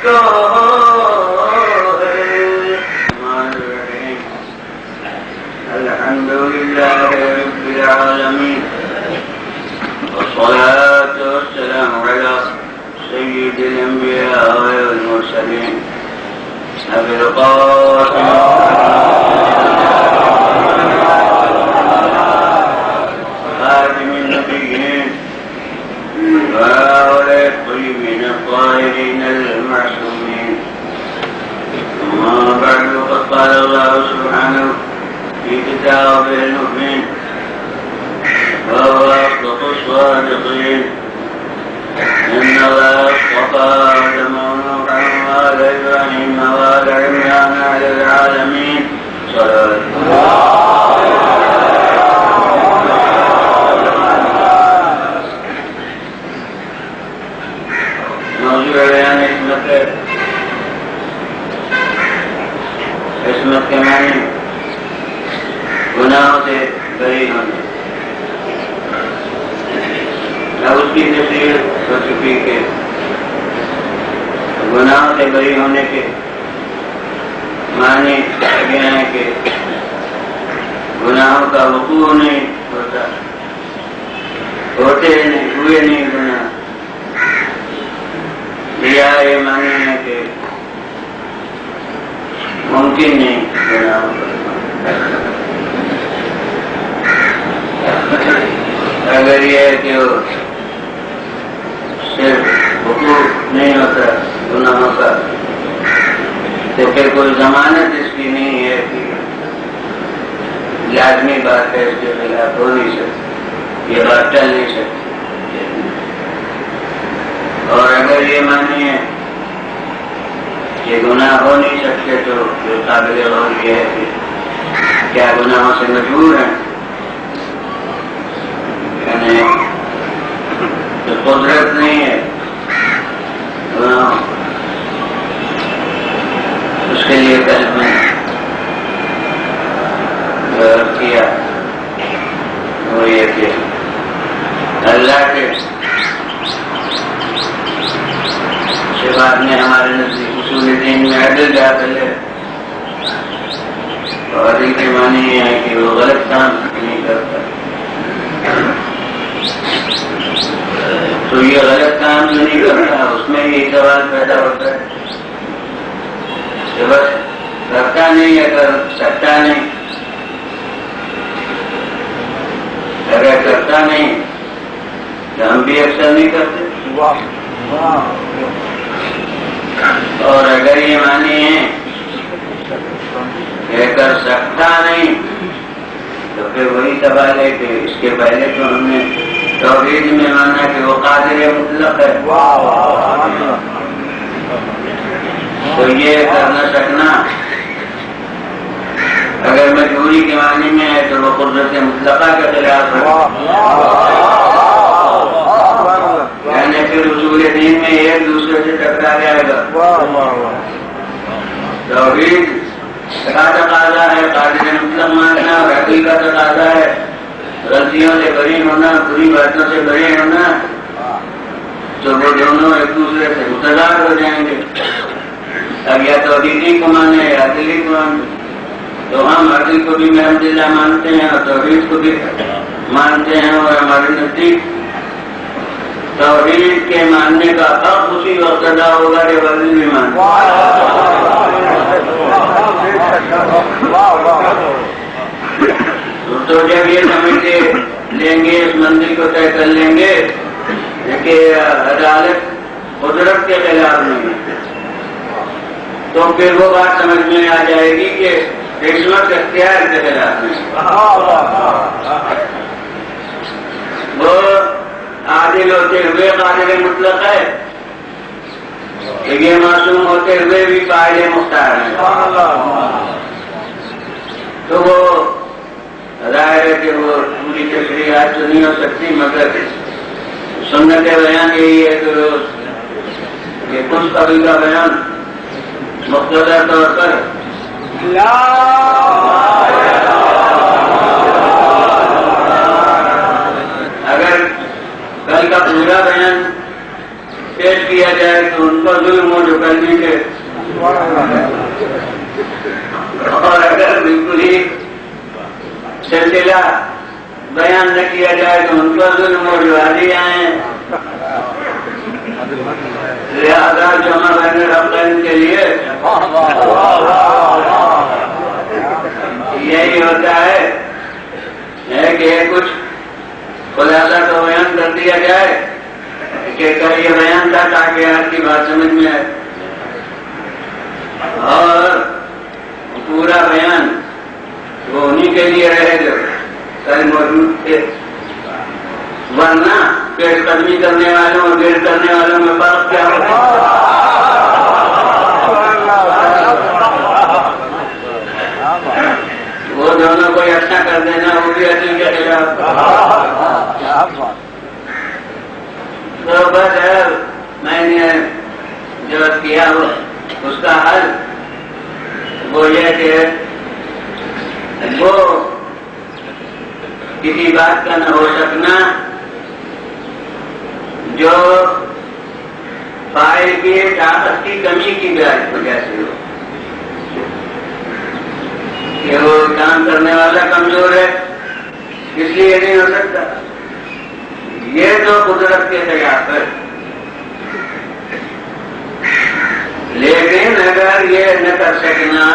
کو الحمد لله رب العالمين والصلاة والسلام على سيد الأنبياء والمرسلين أبي القاسم خاتم النبيين وآله الطيبين الطاهرين المعصومين. أما بعد فقد قال الله سبحانه في كتابه المبين وهو أصدق الصادقين إن الله اصطفى آدم ونوحا وآل إبراهيم وآل عمران على العالمين. صلوات الله. موضوع بیان عصمت کے معنی گناہوں سے بری ہونے. اب اس کی تفصیل ہو چکی کہ گناہوں سے بری ہونے کے معنی یہ ہیں کہ گناہوں کا وقوع نہیں ہوتا، ہوتے نہیں، ہوئے نہیں گناہ. یہ معنی ہے کہ ممکن نہیں گناہوں کا. اگر یہ ہے کہ وہ صرف وقوع نہیں ہوتا گناہوں کا تو پھر کوئی ضمانت اس کی نہیں ہے کہ لازمی بات ہے اس کے خلاف ہو نہیں سکتی، یہ بات ٹل نہیں سکتی. اور اگر یہ معنی ہے کہ گناہ ہو نہیں سکتے تو جو قابل غور یہ ہے کہ کیا گناہوں سے مجبور ہیں، یعنی تو قدرت نہیں ہے اس کے لیے کل میں کیا وہ یہ کہ اللہ کے بعد میں ہمارے نزدیک اصول دین میں عدل داخل ہے، اور عدل کے معنی یہ ہے کہ وہ غلط کام نہیں کرتا. تو یہ غلط کام جو نہیں کرتا اس میں یہ سوال پیدا ہوتا ہے کہ بس کرتا نہیں ہے، کر سکتا نہیں. اگر کرتا نہیں تو ہم بھی اکثر نہیں کرتے. اور اگر یہ معنی ہے کہ کر سکتا نہیں تو پھر وہی سوال ہے کہ اس کے پہلے تو ہم نے توحید میں مانا کہ وہ قادر مطلق ہے، تو یہ کر نہ سکنا اگر مجبوری کے معنی میں ہے تو وہ قدرت مطلقہ کے خلاف ہے. یعنی پھر اصول دین میں ایک دوسرے سے ٹکرا جائے گا. توحید کا تقاضا ہے قادر مطلق ماننا، اور عقل کا تقاضا ہے غلطیوں سے بری ہونا، بری باتوں سے بری ہونا. تو وہ دونوں ایک دوسرے سے متضاد ہو جائیں گے. اب یا توحیدی کو مانے یا عقلی کو مانے، تو ہم عقل کو بھی الحمدللہ مانتے ہیں اور توحید کو بھی مانتے ہیں. اور ہمارے نزدیک توحید کے ماننے کا حق اسی وقت ادا ہوگا جب عقل بھی مانے. تو جب یہ سمجھ لیں گے، اس منزل کو طے کر لیں گے کہ عدالت قدرت کے خلاف نہیں ہے، تو پھر وہ بات سمجھ میں آ جائے گی کہ عصمت اختیار کے خلاف نہیں. وہ عادل ہوتے ہوئے قادر مطلق ہے، یہ معصوم ہوتے ہوئے بھی قائل مختار ہے. تو وہ ظاہر ہے کہ وہ پوری تشریحات تو نہیں ہو سکتی، مگر سنت بیان یہی ہے کہ کچھ قبل کا بیان مختصر طور پر اگر کل کا پورا بیان پیش کیا جائے تو ان پر ظلم ہو جو کرنے کے، اور اگر بالکل ہی سلسلہ بیان نہ کیا جائے تو ان پر ظلم ہو جو آدھی آئے، لہذا جمع بین العقلین کے لیے یہی ہوتا ہے کہ کچھ خلاصہ تو بیان کر دیا جائے کہ کل یہ بیان تھا تاکہ آپ کی بات سمجھ میں آئے، اور پورا بیان وہ انہی کے لیے رہے جو کل موجود تھے، ورنہ پیش قدمی کرنے والوں اور غیر کرنے والوں میں فرق کیا ہوتا ہے؟ وہ دونوں کو اچھا کر دینا وہ بھی اصل کے خلاف۔ تو بس میں نے جو کیا اس کا حل وہ یہ کہ وہ کسی بات کا نہ ہو سکنا جو فاعل کی طاقت کی کمی کی وجہ سے ہو، کہ وہ کام کرنے والا کمزور ہے اس لیے نہیں ہو سکتا، یہ تو قدرت کے خلاف ہے۔ لیکن اگر یہ نہ کر سکنا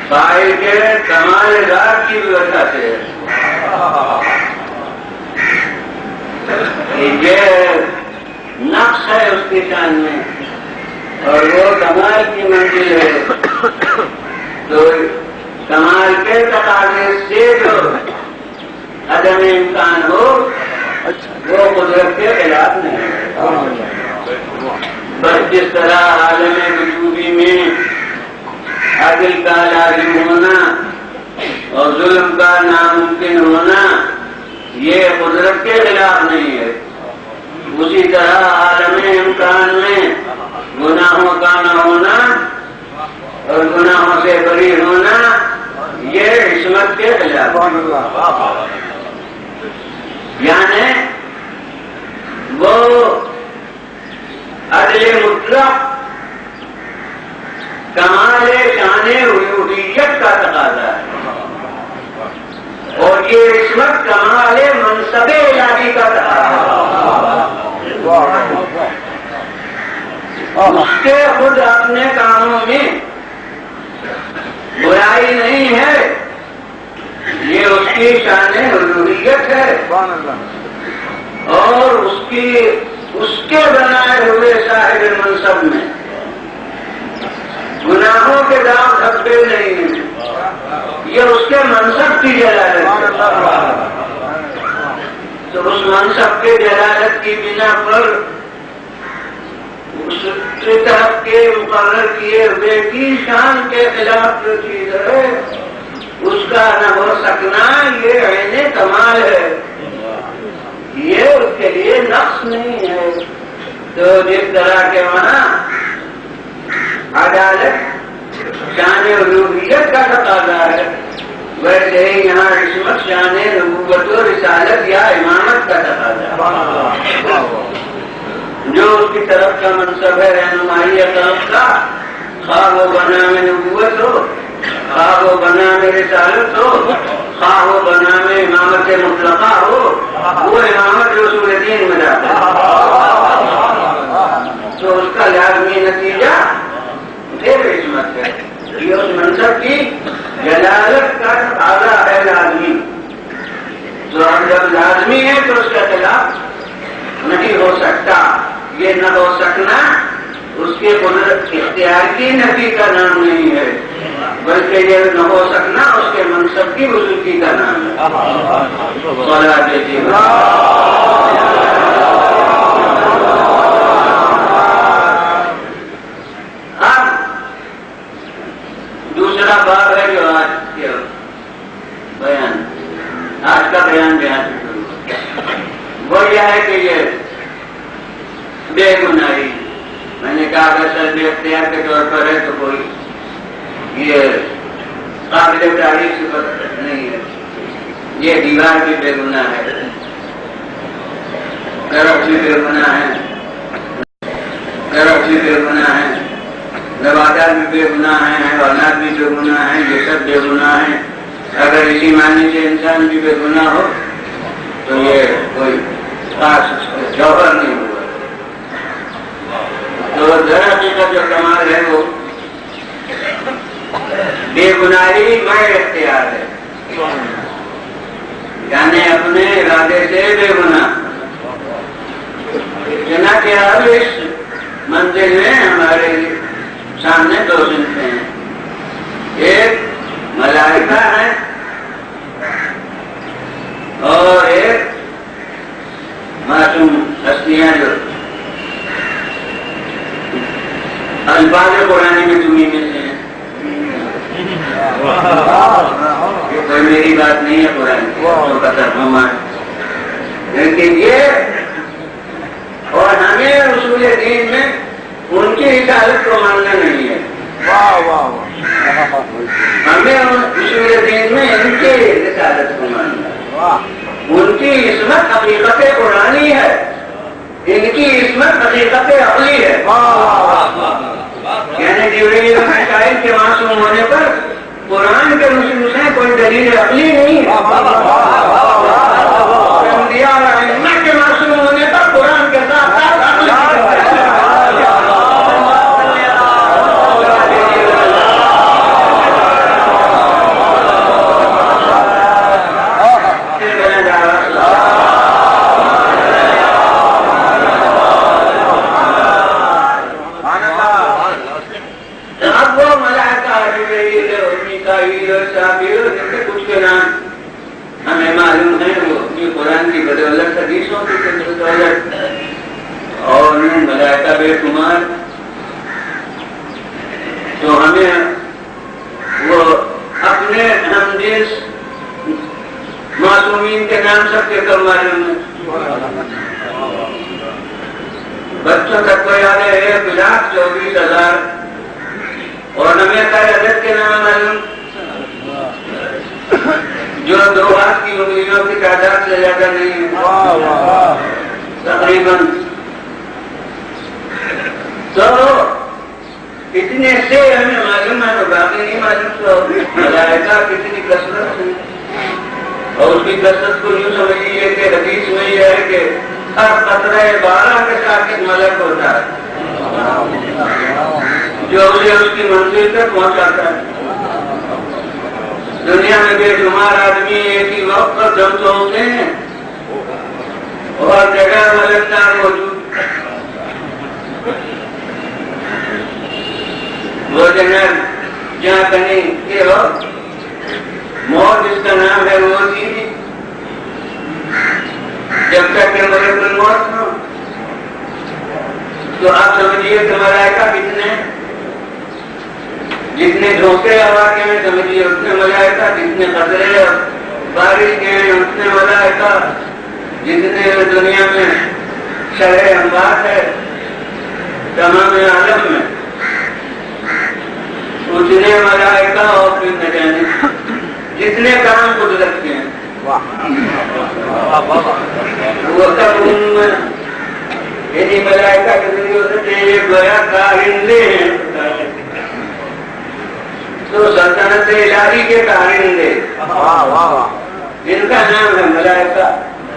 فاعل کے کمال ذات کی وجہ سے، یہ نقص ہے اس کی شان میں اور وہ کمال کی منزل ہے، تو کمال کے تقاضے سے جو عدم امکان ہو وہ قدرت کے خلاف نہیں ہے۔ بس جس طرح عالم وجودی میں عدل کا لازم ہونا اور ظلم کا ناممکن ہونا یہ قدرت کے خلاف نہیں ہے، اسی طرح عالم امکان میں گناہوں کا نہ ہونا اور گناہوں سے بری ہونا یہ عصمت کے خلاف، یعنی وہ عدل مطلق کمال شان الوہیت کا تقاضا ہے، اور یہ عصمت کمال منصب الہی کا تقاضا ہے۔ اس کے خود اپنے کاموں میں برائی نہیں ہے، یہ اس کی شان الوہیت ہے، اور اس کے بنائے ہوئے صاحب منصب میں گناہوں کے داغ دھبے نہیں ہیں، یہ اس کے منصب کی جلالت ہے۔ تو اس منصب کے جلالت کی بنا پر اس کی طرف کے مقرر کیے ہوئے کی شان کے خلاف جو چیز ہے اس کا نہ ہو سکنا یہ عین کمال ہے، یہ اس کے لیے نقص نہیں ہے۔ تو جس طرح کے وہاں عدالت شان الوہیت کا تقاضا ہے، ویسے ہی یہاں عصمت شان نبوت و رسالت یا امامت کا تقاضا ہے۔ جو اس کی طرف کا منصب ہے رہنمائی طرف کا، خواہ وہ بنام نبوت ہو، خواہ وہ بنام رسالت ہو، خواہ وہ بنام امامت مطلقہ ہو، وہ امامت رسول دین میں جاتا ہے، تو اس کا لازمی نتیجہ پھر عصمت ہے۔ یہ اس منصب کی جلالت کا تقاضا ہے لازمی، جو جب لازمی ہے تو اس کا خلاف نہیں ہو سکتا۔ یہ نہ ہو سکنا اس کے قدرت اختیار کی نفی کا نام نہیں ہے، بلکہ یہ نہ ہو سکنا اس کے منصب کی بزرگی کا نام ہے۔ اب دوسرا باب ہے جو آج کے بیان، آج کا بیان وہ یہ ہے کہ یہ بے گناہی، میں نے کہا اگر سر بے اختیار کے طور پر ہے تو کوئی یہ قابل تعریف صفت نہیں ہے، یہ دیوار بھی بے گناہ ہے، درخت بھی بے گناہ ہے، درخت بھی بے گناہ ہے، نباتات بھی بے گناہ ہیں، حیوانات بھی بے گناہ ہیں، یہ سب بے گناہ ہیں۔ اگر اسی معنی سے انسان بھی بے گناہ ہو تو یہ کوئی خاص جوہر نہیں ہوا۔ تو درخت کا جو کمال ہے وہ بے گناہی میں اختیار ہے، یعنی اپنے ارادے سے بے گناہ۔ چنانچہ اب اس منزل میں ہمارے سامنے دو صنفیں ہیں، ایک ملائکہ ہے اور ایک معصوم ہستیاں جو الفاظ قرآن میں تمہیں میں سے ہیں۔ یہ کوئی میری بات نہیں ہے، قرآن کا ترجمہ ہے، لیکن یہ اور ہمیں اصول دین میں ان کی رسالت کو ماننا نہیں ہے۔ ہمیں اصول دین میں ان کی رسالت کو ماننا ہے۔ ان کی عصمت حقیقت قرآنی ہے، ان کی عصمت حقیقت عقلی ہے۔ یعنی جبریل و میکائیل کے معصوم ہونے پر قرآن کے نصوص ہیں، کوئی دلیل عقلی نہیں ہے۔ انبیاء اور ائمہ کے معصوم ہونے پر قرآن کے ساتھ ساتھ عقل کچھ کے نام ہمیں معلوم ہے، وہ اپنی قرآن کی بدولت، حدیثوں کی بدولت، اور ملائکہ بے شمار، تو ہمیں وہ اپنے ہم جنس معصومین کے نام سب کے کم معلوم ہے۔ بچوں تک کو یاد ہے 1,24,000، اور ہمیں خیر عدد کے نام معلوم جو 2 ہاتھ کی انگلیوں کی تعداد سے زیادہ نہیں ہے تقریباً۔ تو اتنے سے ہمیں معلوم ہے، تو باقی نہیں معلوم۔ تو ملائکہ کتنی کثرت ہے، اور اس کی کثرت کو یوں سمجھیے کہ حدیث میں یہ ہے کہ ہر قطرہ 12 کے ساتھ ایک ملک ہوتا ہے جو اسے اس کی منزل تک پہنچاتا ہے۔ دنیا میں بے شمار آدمی ایک ہی وقت پر دم تو ہوتے ہیں، اور جگہ ملکدار موجود، وہ جگہ جہاں کہیں یہ وقت موت جس کا نام ہے وہ تھی، جب تک کہ ملک الموت ہو۔ تو آپ سمجھیے کہ ملائکہ کتنے، جتنے جھونکے ہوا کے میں سمجھیے اتنے ملائکہ، جتنے قطرے بارش کے ہیں اتنے ملائکہ، جتنے دنیا میں شرح اموات ہے تمام عالم میں اتنے ملائکہ، اور پھر نہ جانے جتنے کام قدرت کے ہیں وہ سب یعنی ملائکہ کے ذریعے سے یہ گویا کارندے ہیں، تو سلطنت الہی کے کارندے جن کا نام ہے ملائکہ۔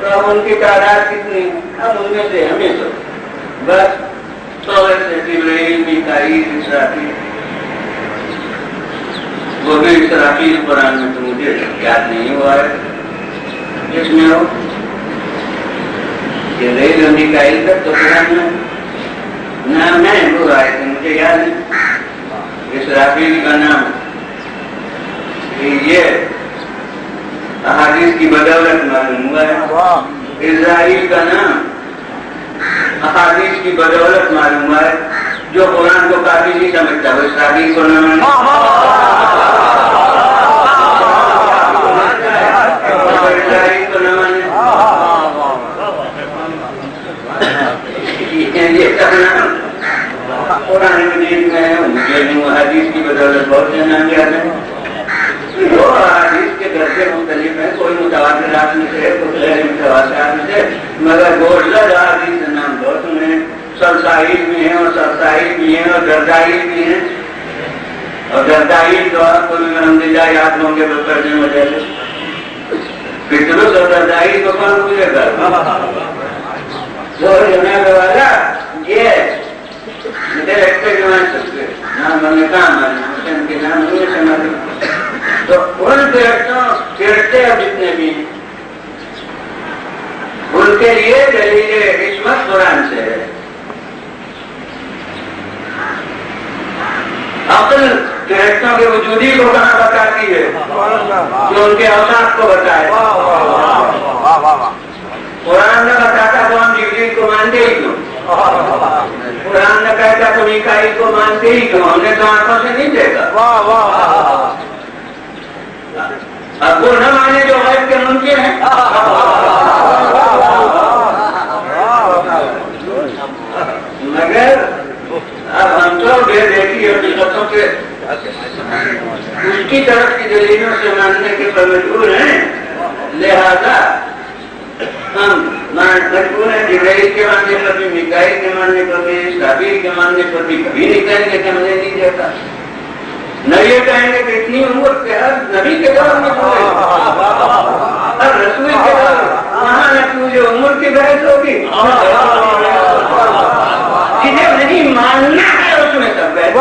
تو اب ان کی تعداد کتنی ہے؟ اب ان میں سے ہمیں تو بس جبرائیل، میکائیل، اسرافیل، وہ بھی اسرافیل قرآن میں تو مجھے یاد نہیں ہوا ہے جس میں ہو، جبرائیل اور میکائیل تک تو قرآن میں نام ہے، وہ آئے تھے مجھے یاد ہے۔ اسرافیل کا نام یہ احادیث کی بدولت معلوم ہوا ہے، اسرائیل کا نام احادیث کی بدولت معلوم ہوا ہے۔ جو قرآن کو کافی نہیں سمجھتا وہ اسرائیل کو نہ مانے، اسرائیل کو نہ مانے، یہ کہنا قرآن مجید میں ہے، مجھے حدیث کی بدولت بہت سے نام یاد ہے۔ وہ حدیث کے درجے مختلف ہیں، کوئی متواترات میں سے، کچھ غیر متواترات میں سے، مگر گوشت حدیث نام بہت انہیں سلسائل بھی ہیں اور سرسائل بھی ہیں اور دردائل بھی ہیں، اور دردائل تو آپ کو بھی الحمدللہ یاد ہوں گے پڑھنے وجہ سے. فطرت اور دردائل کو کون پوچھے گا؟ جو جناب والا یہ ڈائریکٹر جو مان سکتے نام ہمیں کام آنا ان کے نام نہیں سمجھتے. تو ان پھرتے اب جتنے بھی ہیں ان کے لیے دلیل عصمت قرآن سے ہے. عقل فرشتوں کے وجودی کو کہاں بتاتی ہے؟ جو ان کے اوصاف کو بتائے. قرآن نہ بتاتا تو ہم جبریل کو مانتے ہی کیوں؟ قرآن نہ کہتا تو میکائیل کو مانتے ہی کیوں؟ ہم نے تو آنکھوں سے نہیں دیکھا. اب وہ نہ مانے جو غیب کے منکر ہیں. مگر اب ہم تو بے دیکھی حقیقتوں کے اس کی طرف کی دلیلوں سے ماننے کے پر مجبور ہیں. لہذا ہم مجبور ہیں جبرائیل کے ماننے پر بھی، میکائیل کے ماننے پر بھی، اسرافیل کے ماننے پر بھی. کبھی نہیں کہیں گے کہ ہم نے نہیں دیکھا. نہ یہ کہیں گے کہ اتنی عمر کے ہر نبی کے دور میں ہوئے ہر رسول کے دور وہاں نہ مجھے عمر کی بحث ہوگی. جنہیں نہیں ماننا ہے اس میں سب بحث.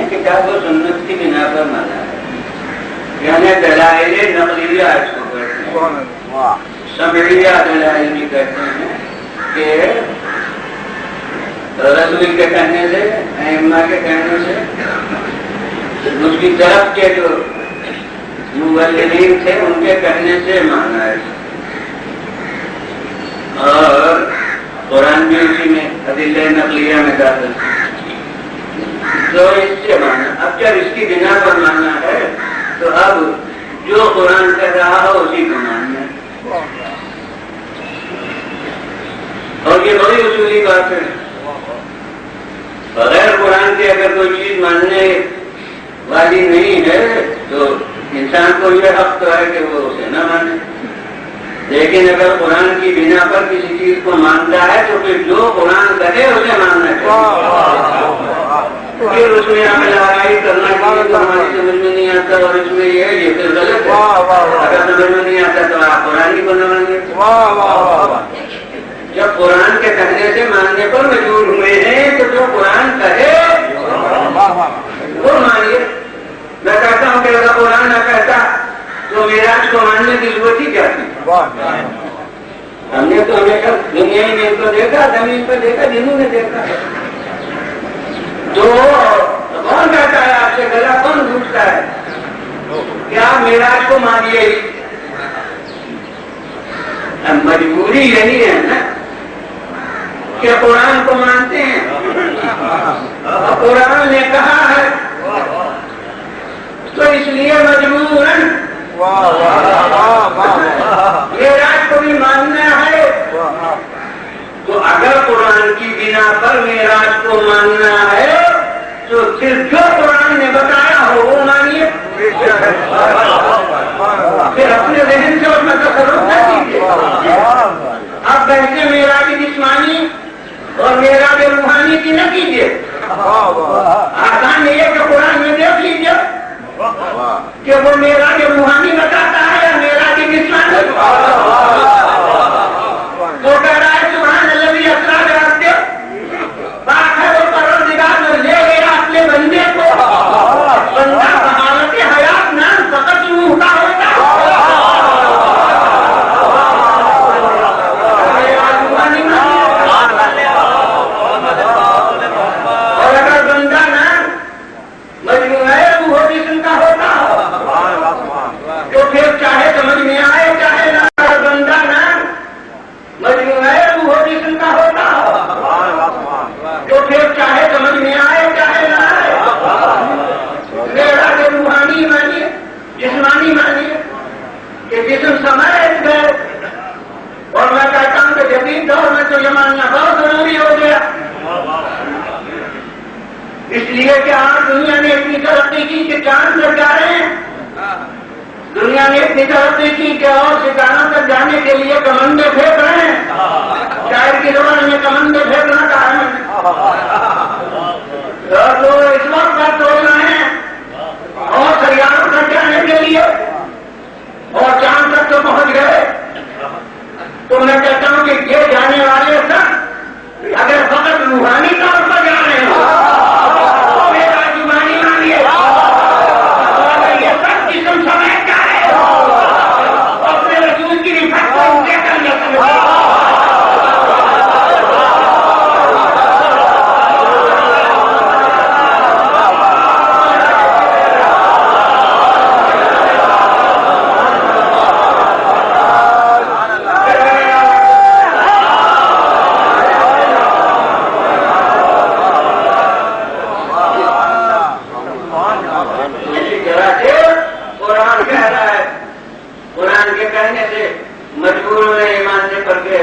کتاب و سنت کی بنا پر مانا ہے. یعنی دلائل نقلیہ اس کو کہتے ہیں. سمعیہ دلائل بھی کہتے ہیں کہ رسول کے کہنے سے، ائمہ کے کہنے سے، اس کی طرف کے جو مبلغین تھے ان کے کہنے سے مانا ہے. اور قرآن بھی اسی میں ادلہ نقلیہ میں داخل ہے. تو اس سے مانا. اب جب اس کی بنا پر ماننا ہے تو اب جو قرآن کہہ رہا ہو اسی کو ماننا ہے. اور یہ بڑی اصولی بات ہے. بغیر قرآن کے اگر کوئی چیز ماننے والی نہیں ہے تو انسان کو یہ حق تو ہے کہ وہ اسے نہ مانے. لیکن اگر قرآن کی بنا پر کسی چیز کو مانتا ہے تو پھر جو قرآن کہے اسے ماننا چاہیے. پھر اس میں ہمیں لڑائی کرنا چاہیے تو ہماری سمجھ میں نہیں آتا اور اس میں یہ پھر غلط ہے. اگر سمجھ میں نہیں آتا تو آپ قرآن ہی کو نہ مانیے. جب قرآن کے کہنے سے ماننے پر مجبور ہوئے ہیں تو جو قرآن کہے وہ مانیے. میں کہتا ہوں کہ اگر قرآن نہ کہتا تو معراج کو ماننے کی ضرورت ہی کیا تھی؟ ہم نے تو ہمیشہ دنیا میں کو دیکھا، زمین پر دیکھا، جنہوں نے دیکھا. تو کون کہتا ہے آپ سے گلا کون پوچھتا ہے کیا معراج کو مانیے؟ مجبوری یہی ہے نا کہ قرآن کو مانتے ہیں. قرآن نے کہا ہے تو اس لیے مجبوراً معراج کو بھی ماننا ہے. تو اگر قرآن کی بنا پر معراج کو ماننا ہے تو پھر جو قرآن نے بتایا ہو وہ مانیے. پھر اپنے ذہن سے اس میں تصرف نہ کیجیے. اب بحث معراج جسمانی اور معراج روحانی کی نہ کیجیے. آسان یہ ہے کہ قرآن میں دیکھ لیجیے کہ وہ معراج روحانی بتاتا ہے یا معراج جسمانی. وہ کہہ رہا ہے سبحان الذی اسری بعبدہ، پاک ہے وہ پروردگار جو لے گیا اپنے بندے کو. بندہ حالت حیات نہ فقط روح کا ہوتا اور اگر بندہ نہ مجموعہ روح و جسم کا ہوتا ہو تو پھر چاہے سمجھ میں آئے چاہے نہ. بندہ نہ سے ماننا بہت ضروری ہو گیا، اس لیے کہ آج دنیا نے اتنی ترقی کی کہ چاند تک جا رہے ہیں، دنیا نے اتنی ترقی کی کہ اور ستاروں تک جانے کے لیے کمندے پھینک رہے ہیں، شاید کی زبان میں کمندے پھینکنا کہا ہے اور لوگ اس وقت پر توڑ رہے ہیں اور سیاروں تک جانے کے لیے اور چاند تک تو پہنچ گئے۔ تو میں کہتا ہوں کہ یہ جانے والے سب اگر فقط روحانی طور پر جا رہے ہو تو میرا جمانی مانیے، اگر یہ سب جسم سمیت جا رہے ہو اپنے رسول کی رفت کو ان کے کرنے سمجھے۔ مجبور ہوئے ایمان سے پڑھ کے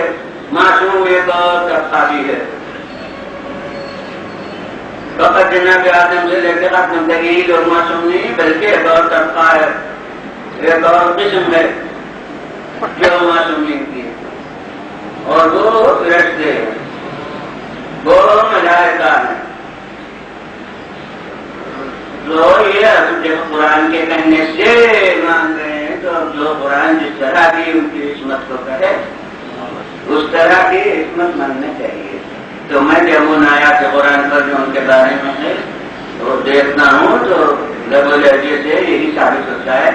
معصوم یہ دور طبقہ بھی ہے، فقط جناب آدم سے لے کے ختم تک یہی لوگ معصوم نہیں بلکہ ایک اور طبقہ ہے، ایک اور قسم ہے جو معصومین کی اور وہ فرشتے ہیں، وہ ملائکہ ہیں۔ تو یہ جب قرآن کے کہنے سے مان رہے ہیں تو جو قرآن جس طرح کی ان کی عصمت کو کہے اس طرح کی عصمت ماننا چاہیے۔ تو میں جب ان آیات قرآن پر جو ان کے بارے میں ہے وہ دیکھتا ہوں تو لب و لہجے سے یہی ثابت ہوتا ہے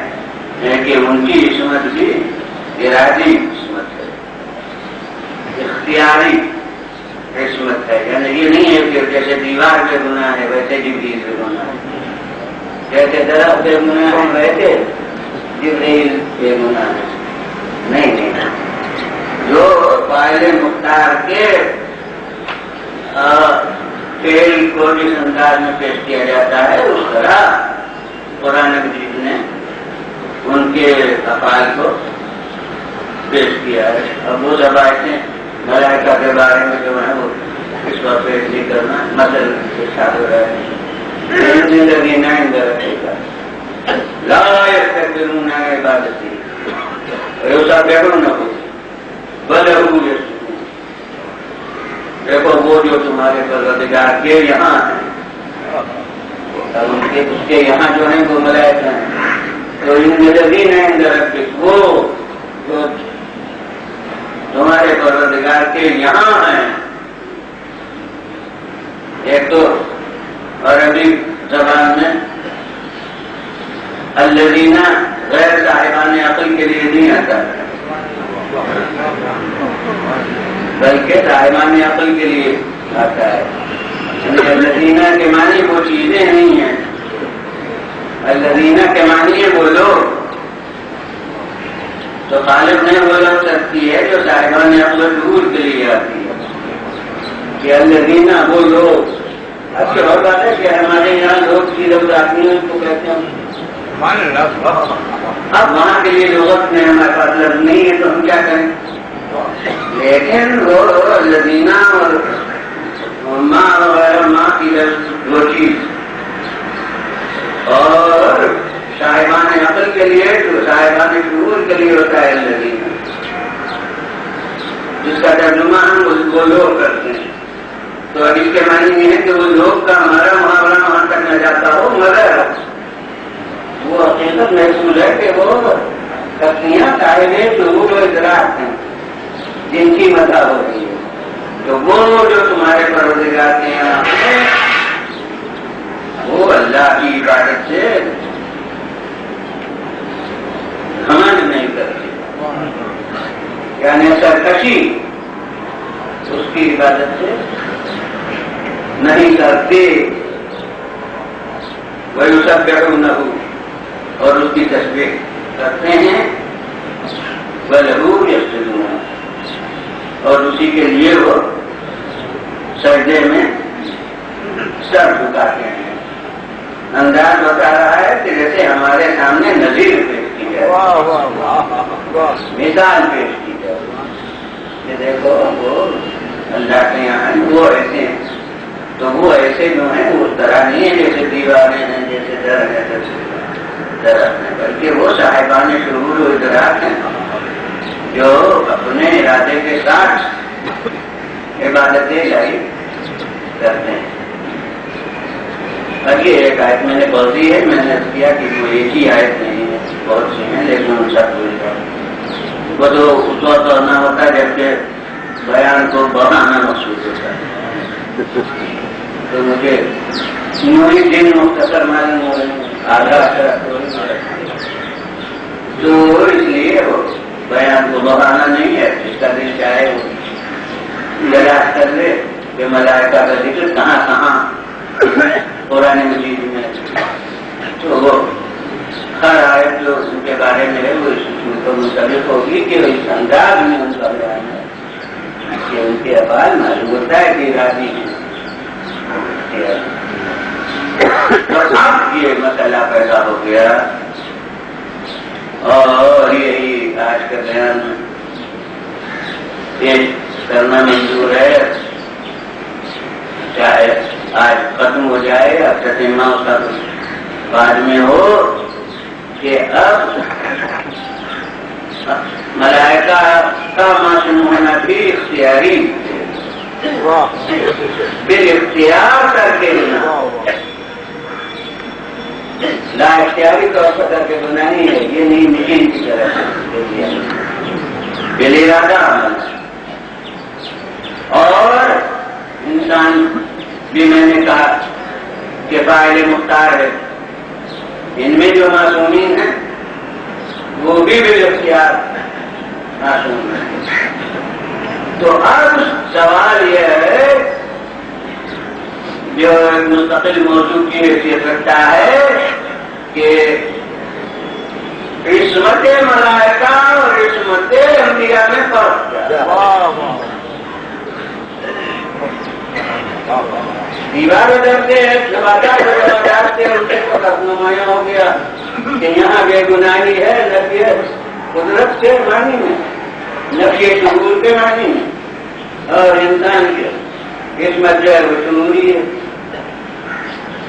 کہ ان کی عصمت بھی ارادی عصمت ہے، اختیاری عصمت ہے، یعنی یہ نہیں ہے کہ جیسے دیوار پہ گناہ ہے ویسے جبریل پہ گناہ ہے، جیسے درخت پہ گناہ ہے ویسے جبریل پہ گناہ ہے، نہیں، جو فاعل مختار کے فعل کو جس انداز میں پیش کیا جاتا ہے اس طرح قرآن مجید نے ان کے افعال کو پیش کیا ہے۔ اب وہ سب آیتیں ملائکہ کے بارے میں جو ہے وہ اس پر پیش نہیں کرنا مثل کے ساتھ ہو رہا ہے۔ زندگی نہ رکھے گا لا يستكبرون عن عبادتي ويسبحونه وله يسجدون۔ دیکھو وہ جو تمہارے پروردگار کے یہاں ہیں اور اس کے یہاں جو ہیں وہ ملائکہ ہیں، تو الذین عند ربک وہ جو تمہارے پروردگار کے یہاں ہیں، ایک تو عربی زبان میں الذین غیر صاحبان عقل کے لیے نہیں آتا ہے بلکہ صاحبان عقل کے لیے آتا ہے۔ الذین کے معنی وہ چیزیں نہیں ہیں، الذین کے معنی ہے وہ لوگ، تو خالق نے وہ لوگ سکتی ہے جو صاحبان عقل و شعور کے لیے آتی ہے کہ الذین وہ لوگ۔ اب کیا اور بات ہے کہ ہمارے یہاں لوگ کی لفظ آتی ہیں اس کو کہتے ہیں، اب وہاں کے لیے لغت میں ہمارے پاس لفظ نہیں ہے تو ہم کیا کریں، لیکن وہ لذینہ اور ماں وغیرہ ماں کی لفظ وہ چیز، اور صاحبان عقل کے لیے جو صاحبان شعور کے لیے ہوتا ہے لذینہ، جس کا ترجمہ ہم اس کو لوگ کرتے ہیں۔ تو اب اس کے معنی یہ ہے کہ وہ لوگ کا ہمارا محاورہ وہاں تک نہ جاتا ہو مگر وہ حقیقت محسوس ہے کہ وہ شخصیاں صاحب شعور و ادراک ہیں جن کی مدح ہو رہی ہے، تو وہ جو تمہارے پروردگار کے یہاں ہیں وہ اللہ کی عبادت سے گھمنڈ نہیں کرتے، یعنی سرکشی اس کی عبادت سے نہیں کرتے، وَيُسَبِّحُونَهُ اور اس کی تسبیح کرتے ہیں، وَلَهُ يَسْجُدُونَ اور اسی کے لیے وہ سجدے میں سر جھکاتے ہیں۔ انداز بتا رہا ہے کہ جیسے ہمارے سامنے نظیر پیش کی جائے، مثال پیش کی جائے کہ دیکھو وہ جیسے جو ہیں اس طرح نہیں ہے جیسے دیواریں ہیں، جیسے در ہے درخت ہیں، بلکہ وہ صاحبان شعور و ادراک ہیں جو اپنے ارادے کے ساتھ عبادتیں جاری کرتے ہیں۔ اب یہ ایک آیت میں نے پڑھ دی ہے، میں نے کیا کہ وہ ایک ہی آیت نہیں ہے، بہت سی ہیں، لیکن ان سب کو تو اس وقت کرنا ہوتا ہے جبکہ بیان کو بڑھانا محسوس ہوتا ہے، تو مجھے نوری دن مختصر معلوم ہو رہی آدھا تو اس لیے وہ بیان کو بڑھانا نہیں ہے، جس کا دل چاہے وہ تلاش کر لے کہ ملائکہ کا ذکر کہاں کہاں قرآن مجید میں، تو وہ ہر آیت جو ان کے بارے میں ہے وہ اس کو منطبق ہوگی کہ اس انداز میں ان کا بیان ہے کہ ان کے افعال معلوم ہوتا ہے کہ ارادی ہیں۔ اور اب یہ مسئلہ پیدا ہو گیا اور یہی آج کا بیان پیش کرنا منظور ہے، چاہے آج ختم ہو جائے، اب تتمہ اس کا بعد میں ہو کہ اب ملائکہ کا معصوم ہونا بھی اختیاری، پھر اختیار کر کے بنا، لا اختیاری طور پر کر کے بنا ہی ہے، یہ نہیں مشین کی طرح بل ارادہ عمل۔ اور انسان بھی میں نے کہا کہ فاعل مختار ہے، ان میں جو معصومین ہیں وہ بھی بالاختیار معصوم ہیں۔ تو اب سوال یہ ہے جو ایک مستقل موضوع کی حیثیت رکھتا ہے کہ عصمت ملائکہ اور عصمت انبیاء میں فرق کیا ہے؟ دیوار ادھر سے ان سے نمایاں ہو گیا کہ یہاں بے گناہی ہے، نفی قدرت کے معنی میں، نفی شعور کے معنی میں، اور انسان کی عصمت جو ہے وہ شعوری ہے،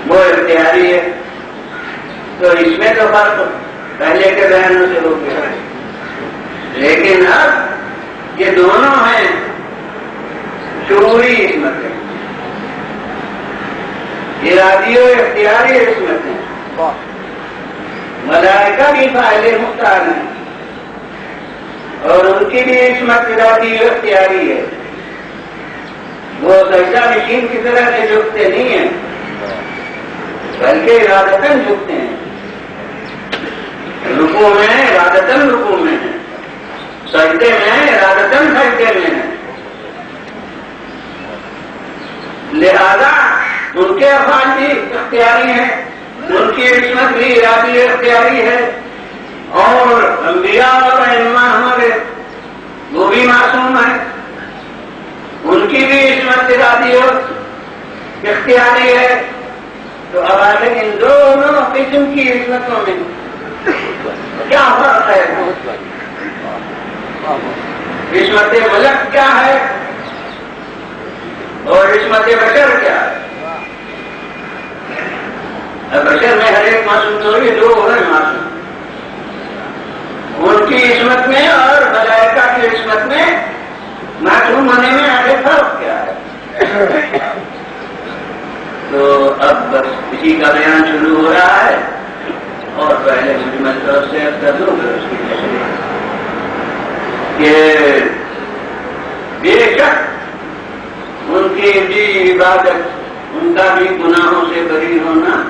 وہ اختیاری ہے۔ تو اس میں تو فرق پہلے کے بیانوں سے ہو گیا، لیکن اب یہ دونوں ہیں شعوری عصمتیں، ارادی و اختیاری عصمتیں۔ ملائکہ بھی فاعل مختار ہیں اور ان کی بھی عصمت ارادی و اختیاری ہے، وہ سجدہ مشین کی طرح سے جھکتے نہیں ہیں بلکہ ارادتاً جھکتے ہیں، رکوع میں ارادتاً رکوع میں ہیں، سجدے میں ارادتاً سجدے میں ہیں، لہذا ان کے افعال بھی اختیاری ہیں، ان کی عصمت بھی ارادی اختیاری ہے، اور انبیاء اور ائمہ ہمارے وہ بھی معصوم ہیں، ان کی بھی عصمت ارادی اختیاری ہے۔ تو اب آگے ان دونوں قسم کی عصمتوں میں کیا فرق ہے؟ عصمت ملک کیا ہے اور عصمت بشر کیا ہے؟ بشر میں ہر ایک معصوم تو یہ دو ہو رہے معصوم، ان کی عصمت میں اور ملائکہ کی عصمت میں معصوم ہونے میں آگے فرق کیا ہے؟ تو اب بس اسی کا بیان شروع ہو رہا ہے، اور پہلے مجمل طرف سے کر دوں پھر اس کی تشریح کہ بے شک ان کی بھی عبادت، ان کا بھی گناہوں سے بری ہونا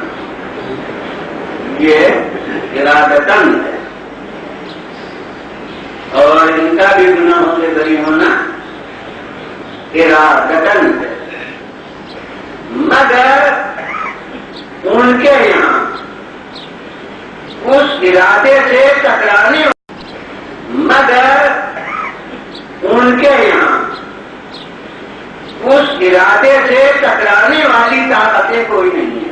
یہ ارادتاً ہے، اور ان کا بھی گناہوں سے بری ہونا ارادتاً ہے، مگر ان کے یہاں اس ارادے سے ٹکرانے، مگر ان کے یہاں اس ارادے سے ٹکرانے والی طاقتیں کوئی نہیں ہے۔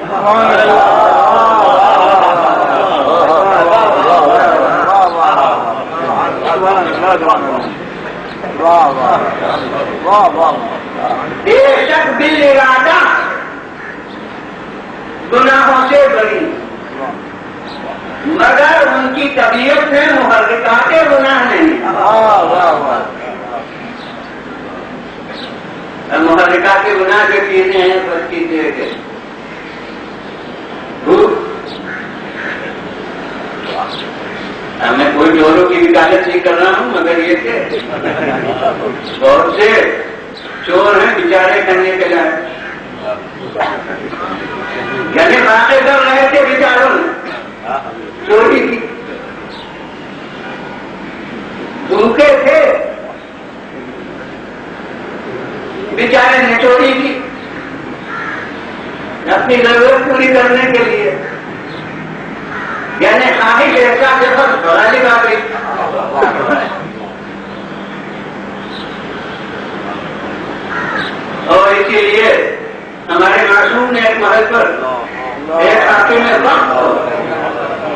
بے شک بالارادہ گناہوں سے بری، مگر ان کی طبیعت میں محرکات گناہ نہیں۔ محرکات گناہ کی چیزیں ہیں بچی دے کے بھوک، میں کوئی چوروں کی وکالت نہیں کر رہا ہوں، مگر یہ کہ بہت سے چور ہیں بیچارے کرنے کے لائق، یعنی واقع کر رہے تھے بیچاروں نے چوری کی، بھوکے تھے بیچارے نے چوری کی اپنی ضرورت پوری کرنے کے لیے، یعنی خواہش ایسا کہ بس غالب آ گئی۔ اور اسی لیے ہمارے معصوم نے ایک محل پر ایک علاقے میں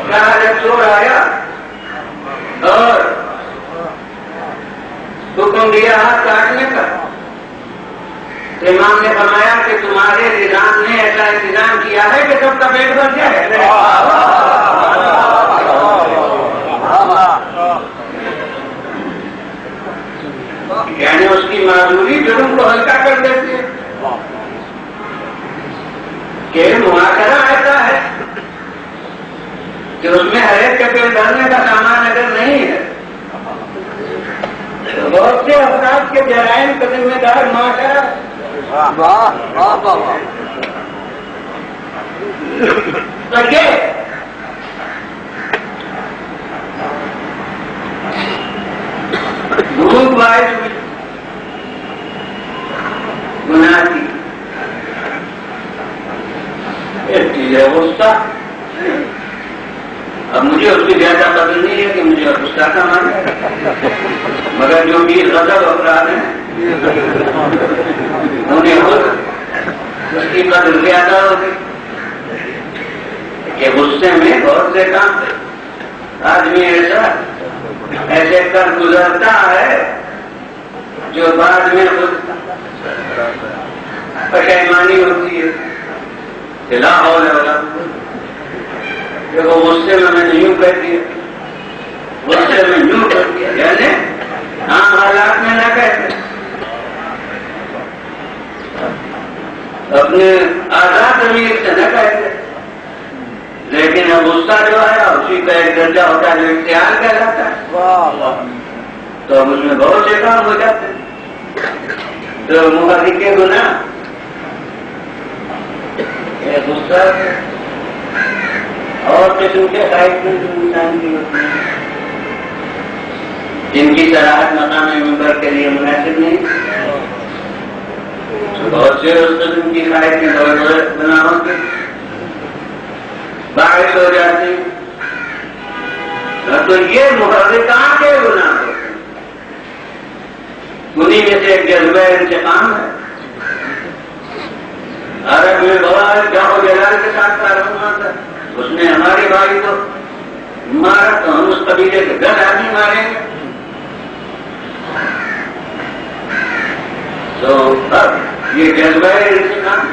کہا جب چور آیا اور حکم دیا ہاتھ کاٹنے کا، تو امام نے فرمایا کہ تمہارے نظام نے ایسا انتظام کیا ہے کہ سب کا پیٹ بھر جائے، یعنی اس کی معذوری جرم کو ہلکا کر دیتی ہے کہ معاشرہ ایسا ہے کہ اس میں ہر ایک کے پیٹ بھرنے کا سامان اگر نہیں ہے تو بہت سے افراد کے جرائم کا ذمہ دار معاشرہ۔ تو یہ بھوک باعث ہوئی گناہ کی ایک چیز ہے غصہ۔ اب مجھے اس کی زیادہ قدر نہیں ہے کہ مجھے غصہ کا مانا، مگر جو بھی غضب افراد ہیں انہیں خود اس کی قدر زیادہ ہوگی کہ غصے میں بہت سے کام آدمی ایسے کر گزرتا ہے جو بعد میں خود پشیمانی ہوتی ہے کہ لا حول ولا قوت، دیکھو غصے میں نے یوں کہہ دیا، غصے میں یوں کر دیا، یعنی عام حالات میں نہ کہتے، اپنے آزاد ضمیر سے نہ کہتے، لیکن اب غصہ جو ہے اسی کا ایک درجہ ہوتا ہے جو اختیار کہلاتا ہے، تو اب اس میں بہت سے کام ہو جاتے ہیں۔ تو محرک گناہ یہ غصہ اور قسم کے خواہش انسان کی ہوتی ہیں جن کی صراحت مقام منبر کے لیے مناسب نہیں، بہت سے اس قسم کی خواہش میں بڑے گناہوں کے باعث ہو جاتی ہیں۔ تو یہ محرکات کے گناہ ہوتے ہیں، انہیں میں سے ایک جذبہ انتقام ہے۔ عرب میں بہت جاؤ جلال کے ساتھ تعلق آتا ہے، اس نے ہمارے بھائی کو مارا تو ہم اس قبیلے کے 10 آدمی ماریں گے، تو اب یہ جذبہ انتقام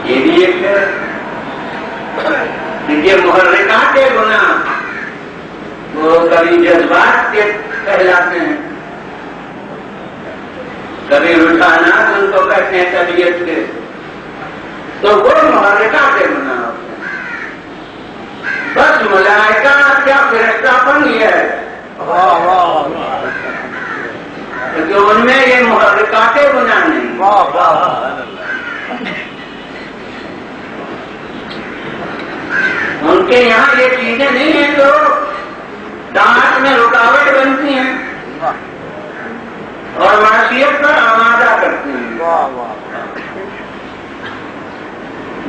یہ بھی ایک ہے۔ یہ محرکات کے گناہ وہ کبھی جذبات کے کہلاتے ہیں، کبھی رجحانات ان کو کہتے ہیں طبیعت کے، تو وہ محرکات کے گناہ ہوتے ہیں۔ بس ملائکہ کیا فرشتہ پن یہ ہے کہ ان میں یہ محرکات کے گناہ نہیں۔ ان کے یہاں یہ چیزیں نہیں ہیں جو طاعت میں رکاوٹ بنتی ہیں اور معصیت پر آمادہ کرتی ہیں۔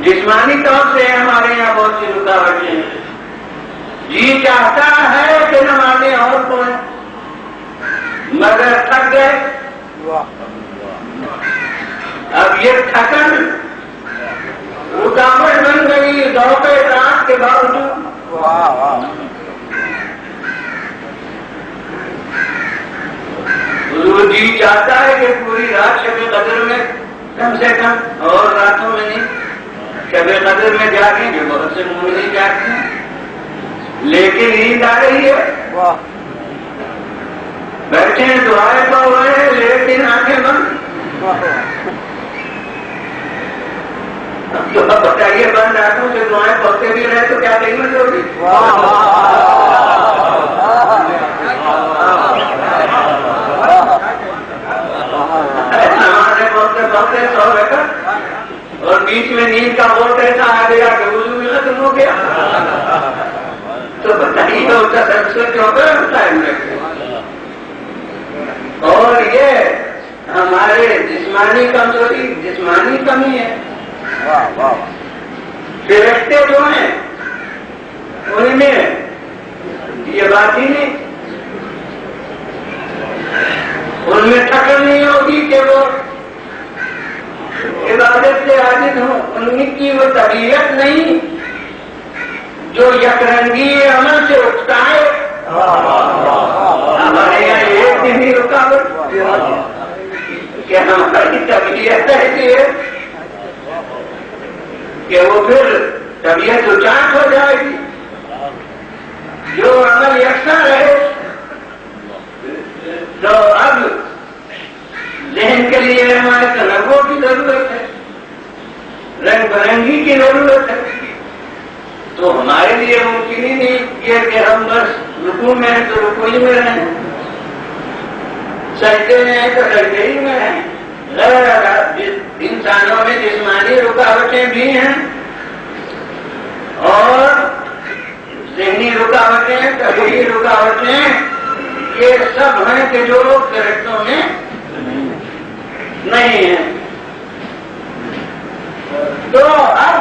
جسمانی طور سے ہمارے یہاں بہت سی رکاوٹیں ہیں، جی چاہتا ہے کہ نمازیں اور پڑھیں مگر تھک گئے، اب یہ تھکن رکاوٹ بن گئی ذوق اطاعت کے باوجود۔ حضور جی چاہتا ہے کہ پوری رات شب قدر میں کم سے کم اور راتوں میں نہیں شب قدر میں جاگیں گے، بہت سے مومن جاگتے ہیں، لیکن نیند آ رہی ہے، بیٹھے ہیں دعائیں پڑھ رہے ہیں لیکن آنکھیں بند۔ اب تو اب بتائیے بند آنکھوں سے دعائیں پڑھتے بھی رہے تو کیا قیمت ہوگی؟ نمازیں پڑھتے پڑھتے سو رکعت اور بیچ میں نیند کا بہت ایسا آ گیا کہ وضو بھی ختم ہو گیا، تو بتائیے اس کا سب کیوں کر ٹائم لگے؟ اور یہ ہمارے جسمانی کمزوری، جسمانی کمی ہے۔ فرشتے جو ہیں ان میں یہ بات ہی نہیں، ان میں ٹکر نہیں ہوگی کہ وہ عبادت سے عاجز ہوں، ان کی وہ طبیعت نہیں جو یکرنگی عمل سے اٹھتا ہے۔ ہمارے یہاں ایک دن ہی رکاوٹ کہ ہماری طبیعت ایسی ہے کہ وہ پھر طبیعت اچانک ہو جائے گی، جو عمل یکساں رہے۔ تو اب ذہن کے لیے ہمارے تنوع کی ضرورت ہے، رنگ برنگی کی ضرورت ہے، تو ہمارے لیے ممکن ہی نہیں یہ کہ ہم بس رکوع میں ہیں تو رکوع ہی میں رہیں، سجدے میں ہیں تو سجدے ہی میں رہیں۔ انسانوں میں جسمانی رکاوٹیں بھی ہیں اور ذہنی رکاوٹیں، طبعی رکاوٹیں، یہ سب ہیں کہ جو فرشتوں میں نہیں ہیں۔ تو اب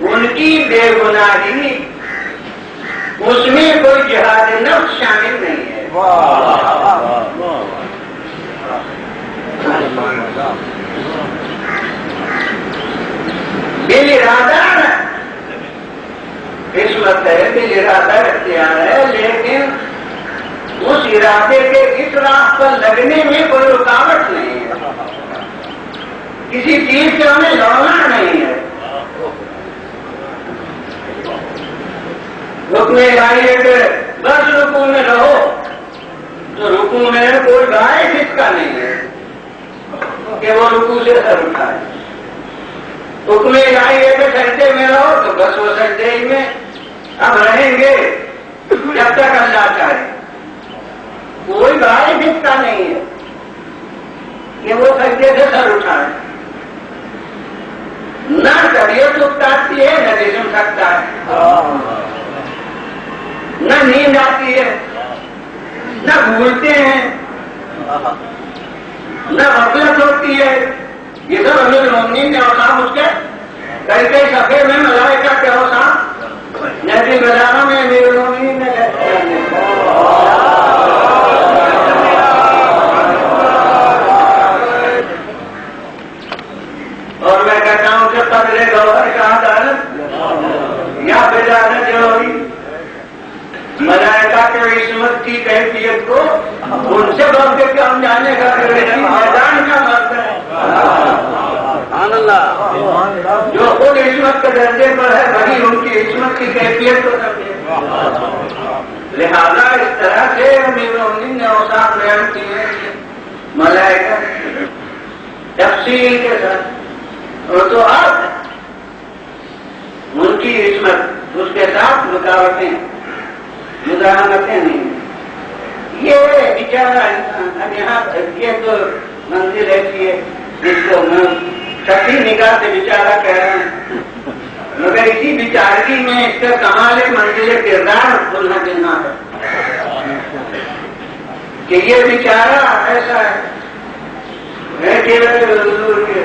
ان کی بے گناہی اس میں کوئی جہاد نفس شامل نہیں ہے۔ بل ارادہ قسمت ہے، بل ارادہ اختیار ہے، لیکن اس ارادے کے اس راہ پر لگنے میں کوئی رکاوٹ نہیں ہے، کسی چیز سے ہمیں لڑنا نہیں ہے۔ حکم الہی ہے کہ بس رکوع میں رہو، تو رکوع میں کوئی باعث اس کا نہیں ہے کہ وہ رکوع سے سر اٹھائے۔ حکم الہی ہے کہ سجدے میں رہو، تو بس وہ سجدے ہی میں اب رہیں گے جب تک اللہ چاہے۔ کوئی باعث اس کا نہیں ہے کہ وہ سجدے سے سر اٹھائے۔ نہ طبیعت اکتاتی ہے، نہ جسم تھکتا ہے، نہ نیند آتی ہے، نہ بھولتے ہیں، نہ غفلت ہوتی ہے۔ یہ سب امیر المومنین کے اوصاف اس کے کئی کئی صفحے میں ملائکہ کے اوصاف نبی بلاغہ میں امیر المومنین نے اور میں کہتا ہوں کہ قدر گوہر کا عدالت یا بجانب جوہری ملائکہ کے عصمت کی کیفیت کو ان سے بڑھ کے کام جانے کا میدان کا مرد ہے جو خود عصمت کے درجے پر ہے، وہی ان کی عصمت کی کیفیت کو سمجھے۔ لہذا اس طرح سے امیر المومنین نے اوصاف بیان کیے ملائکہ تفصیل کے ساتھ، اور تو اب ان کی عصمت اس کے ساتھ رکاوٹیں مزاحمتیں نہیں۔ یہ بیچارہ انسان اب یہاں یہ تو منزل ایسی ہے جس کو میں سچی نگاہ سے بیچارہ کہہ رہا ہوں، مگر اسی بیچارگی میں اس کا کمال منزل کردار بولنا دینا ہے کہ یہ بیچارہ ایسا ہے کہ حضور کے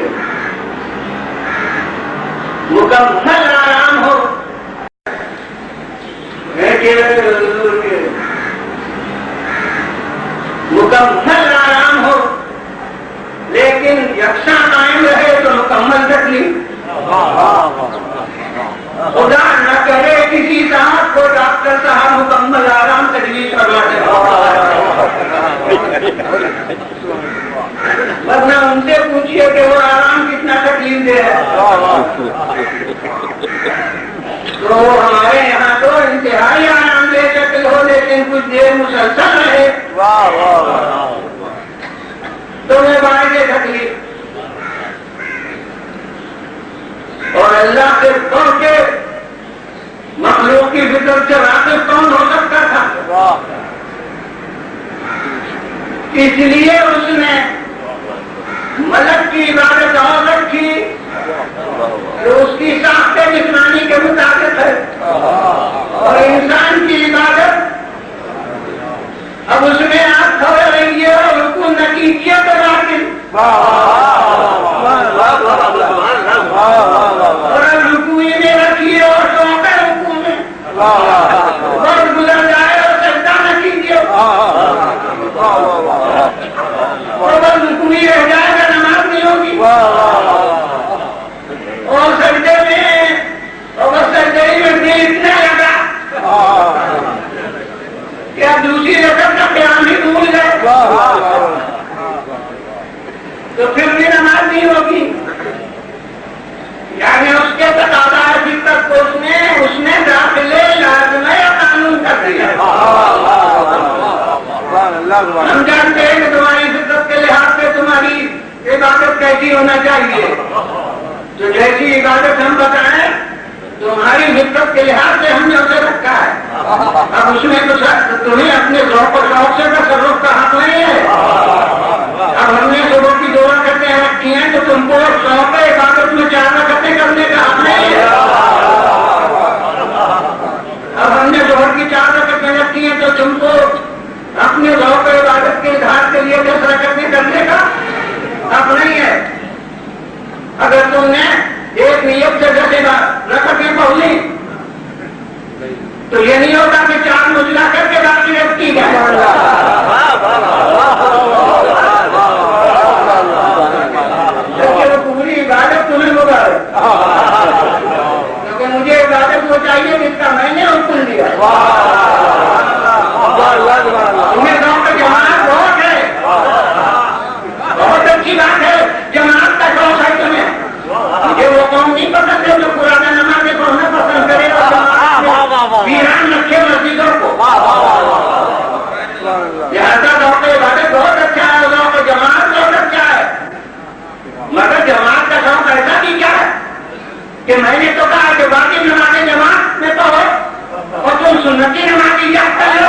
مکمل آرام ہو، حضور کے مکمل آرام ہو، لیکن یکساں قائم رہے تو مکمل تکلیف۔ خدا نہ کرے کسی صاحب کو ڈاکٹر صاحب مکمل آرام تجویز کروا دے، ورنہ ان سے پوچھئے کہ وہ آرام کتنا اتنا تکلیف دے ہے. تو ہمارے یہاں تو انتہائی آرام دے شکل ہو لیکن کچھ دیر مسلسل رہے تو میں باعث تکلیف. اور اللہ سے کون کے مخلوق کی فطرت سے واقف کون ہو سکتا تھا؟ اس لیے اس نے ملک کی عبادت اور رکھی جو اس کی ساخت جسمانی کے مطابق ہے اور انسان کی عبادت اب اس میں آپ کھڑے رہیے اور رکوع نہ کیجیے تو باقی اور رکوع میں رکھیے اور سوکے رکوع میں وقت گزر جائے اور سجدہ نہ کیجیے اور بس رکوع رہ جائے گا نماز نہیں ہوگی اور سجدے میں اور بس سجدے میں دل اتنا لگا کہ اب دوسری رقم کا قیام ہی بھول گئے تو پھر بھی نماز نہیں ہوگی. یعنی اس کے تقاضا فطرت کو اس نے داخلے لازمہ یا قانون کر دیا. ہم جانتے ہیں کہ تمہاری فطرت کے لحاظ سے تمہاری عبادت کیسی ہونا چاہیے تو جیسی عبادت ہم بتائیں تمہاری فطرت کے لحاظ سے ہم نے اسے رکھا ہے. اب اس میں تو تمہیں اپنے ذوق و شوق سے تصرف کا حق نہیں ہے. اب ہم نے صبح کی دعا کرتے ہیں رکھی ہیں تو تم کو شوق عبادت میں 4 رکعتیں کرنے کا حق نہیں ہے. اب ہم نے ظہر کی 4 رکعتیں رکھی ہیں تو تم کو اپنے ذوق عبادت کے اظہار کے لیے 10 رکعتیں کرنے کا حق نہیں ہے. اگر تم نے ایک نیت سے 10 رکعتیں پڑھی تو یہ نہیں ہوتا کہ 4 مجلا کر کے باقی رکھتی ہے. پوری عبادت تمہیں ہوگا کیونکہ مجھے عبادت وہ چاہیے جس کا میں نے حکم دیا. تمہیں گاؤں کا جماعت بہت ہے بہت اچھی بات ہے جماعت کا شوق ہے تمہیں. مجھے وہ قوم نہیں پسند ہے جو پرانا نمازیں پڑھنا پسند کرے ویران رکھے مسجدوں کو. لہٰذا ذوق عبادت بہت اچھا ہے ذوق جماعت بہت اچھا ہے مگر جماعت کا شوق ایسا بھی کیا ہے کہ میں نے تو کہا کہ باقی نمازیں جماعت میں تو ہو اور تم سنتی نمازی یاد کر لو.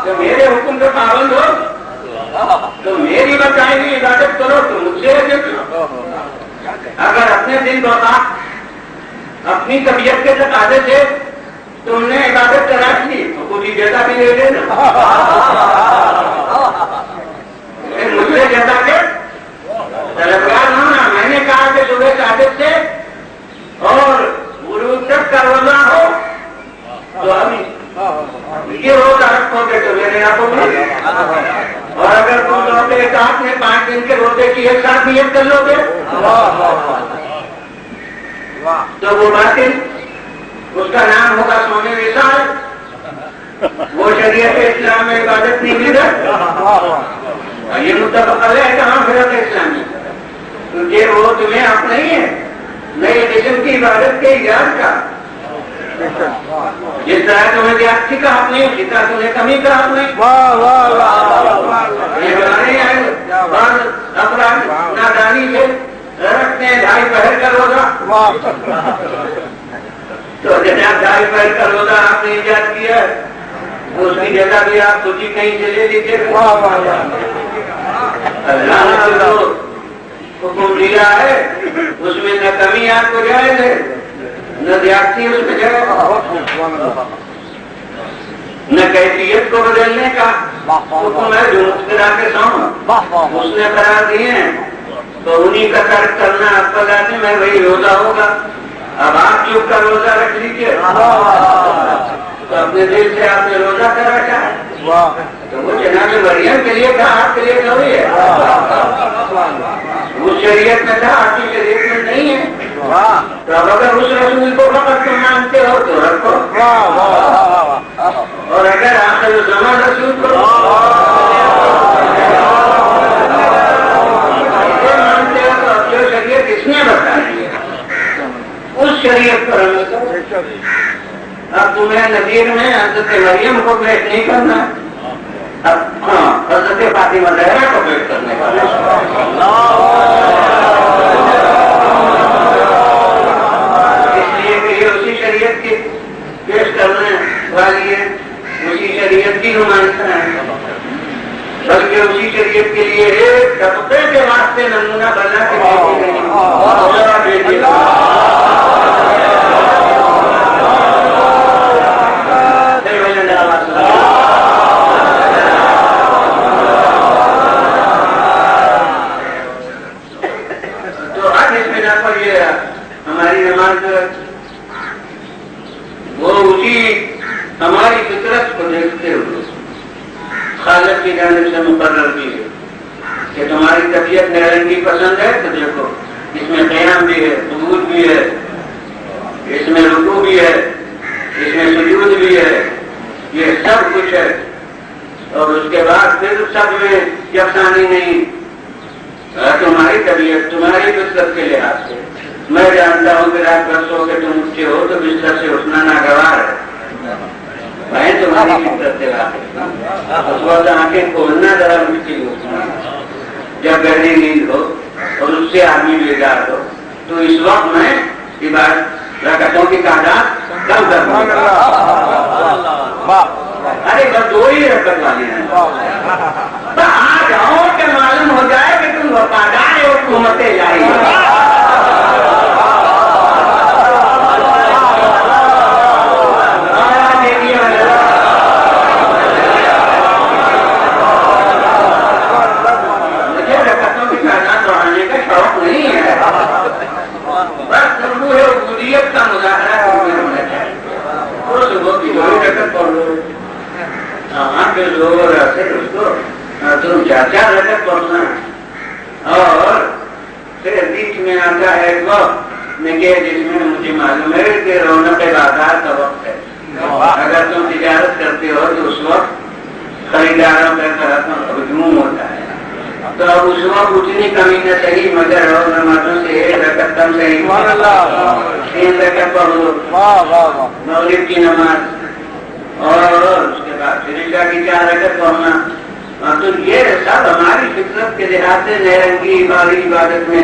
جب میرے حکم کا پابند ہو تو میری بتائی ہوئی عبادت کرو تو مجھ سے اگر اپنے دل بتا اپنی طبیعت کے تقاضے سے تم نے عبادت تلاش لی تو پوری جیسا بھی لے لینا مجھ سے جیسا کہ طلبگار ہونا. میں نے کہا کہ صبح صادق سے اور غروب تک کا روزہ ہو تو ہم یہ روزہ رکھو گے تو میرے آپ کو اور اگر تم لوگ ایک ساتھ میں 5 دن کے روزے کی ایک ساتھ نیت کر لو گے تو وہ باطل اس کا نام ہوگا سونے وصال. وہ شریعت اسلام میں عبادت نہیں مل رہا. یہ متفق ہے کہاں فرقہ اسلامی کیونکہ وہ تمہیں آپ نہیں ہے نئے قسم کی عبادت کے ایجاد کا. جس طرح تمہیں زیادتی کا حق نہیں اسی طرح تمہیں کمی کا حق نہیں. یہ بنانے آئے بعض افراد نادانی سے رکھتے ہیں 2.5 پہر کا روزہ تو جناب 2.5 پہر کا روزہ آپ نے ایجاد کیا اس کی جگہ بھی آپ خود ہی کہیں سے لے لیجیے. اللہ نے جو حکم دیا ہے اس میں نہ کمی آپ کو جائز ہے نہ زیادتی اس میں جائے نہ کیفیت کو بدلنے کا حکم ہے. جو مخترا کے سامنے اس نے قرار دیے ہیں تو انہیں کا ترک کرنا آپ کا لازم ہے وہی روزہ ہوگا. اب آپ چپ کا روزہ رکھ لیجیے تو اپنے دل سے آپ نے روزہ کر رکھا ہے تو وہ جناب مریم کے لیے تھا، آپ کے لیے تھوڑی ہے. اس شریعت میں تھا، آپ کی شریعت میں نہیں ہے. تو اب اگر اس رسول کو فقط تم مانتے ہو تو رکھو، اور اگر آخر زمان رسول کو مانتے ہو تو اب جو شریعت اس نے بتائی ہے اس شریعت پر عمل کرو. اب تمہیں نذیر میں حضرت مریم کو پیش نہیں کرنا، اب ہاں حضرت فاطمہ زہرا کو پیش کرنے کا. اس لیے کہ یہ اسی شریعت کی پیش کرنے والی ہے، اسی شریعت کی نمائندہ ہے، بلکہ اسی شریعت کے لیے ایک طبقے کے واسطے نمونہ بنا کے بیٹی گئی. تو آج اس بنا پر یہ ہماری نماز وہ اسی ہماری فطرت کو دیکھتے ہوئے خالق کی جانب سے مقرر کی ہے کہ تمہاری طبیعت نارنگی پسند ہے تو دیکھو اس میں قیام بھی ہے، سجود بھی ہے، اس میں رکوع بھی ہے، اس میں سجود بھی ہے، یہ سب کچھ ہے. اور اس کے بعد پھر سب میں یکسانی نہیں. تمہاری طبیعت تمہاری فطرت کے لحاظ سے میں جانتا ہوں کہ رات بھر سو کے تم اٹھتے ہو تو بستر سے اٹھنا ناگوار ہے. میں تمہاری فطرت سے اس وقت آنکھیں کھولنا ذرا مشکل ہوتا ہے جب گہری نیند ہو اور اس سے آدمی بیدار ہو. تو اس وقت میں عبادت رکعتوں کی تعداد کم کر دوں گا. ارے بس 2 ہی رکعت والی ہیں. آ جاؤ کہ معلوم ہو جائے کہ تم وفادار اور حکومتیں جاری مجھے رکعتوں کی تعداد بڑھانے کا شوق نہیں ہے، بس روح عبودیت کا مظاہرہ ہونا چاہیے. وہ صبح کی 2 رکعت پڑھ لو، کے زور سے اس کو تم 4 رکعت پڑھنا. اور پھر بیچ میں آتا ہے ایک وقت جس میں مجھے معلوم ہے کہ رونق بازار کا وقت ہے. اگر تم تجارت کرتے ہو تو اس وقت خریداروں کا طرف ہجوم ہوتا ہے. تو اب اس وقت اتنی کمی نہ صحیح مگر اور نمازوں سے 1 رکعت کم صحیح 3 رکعت پڑھ لو مغرب کی نماز، اور اس کے بعد پھر عشاء کی 4 رکعت پڑھنا. تو یہ سب ہماری فطرت کے لحاظ سے نہرنگی باری عبادت میں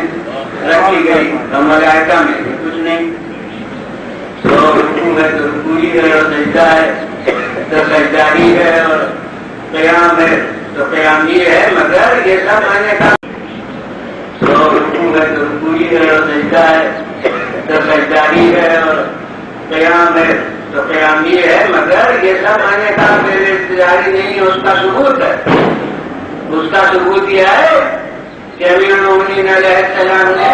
رکھی گئی. ملائکہ میں بھی کچھ نہیں. تو رکوع ہے تو رکوع ہے، اور سجدہ ہے تو سجدہ ہی ہے، اور قیام ہے تو قیام ہی ہے. مگر یہ سب میں نے کہا تو رکوع ہے تو رکوع ہے، اور سجدہ ہے تو سجدہ ہی ہے، اور قیام ہے تو قیام یہ ہے. مگر یہ سب میں نے کہا میرے اختیاری نہیں، اس کا ثبوت ہے. اس کا ثبوت یہ ہے کہ امیر المومنین علیہ السلام نے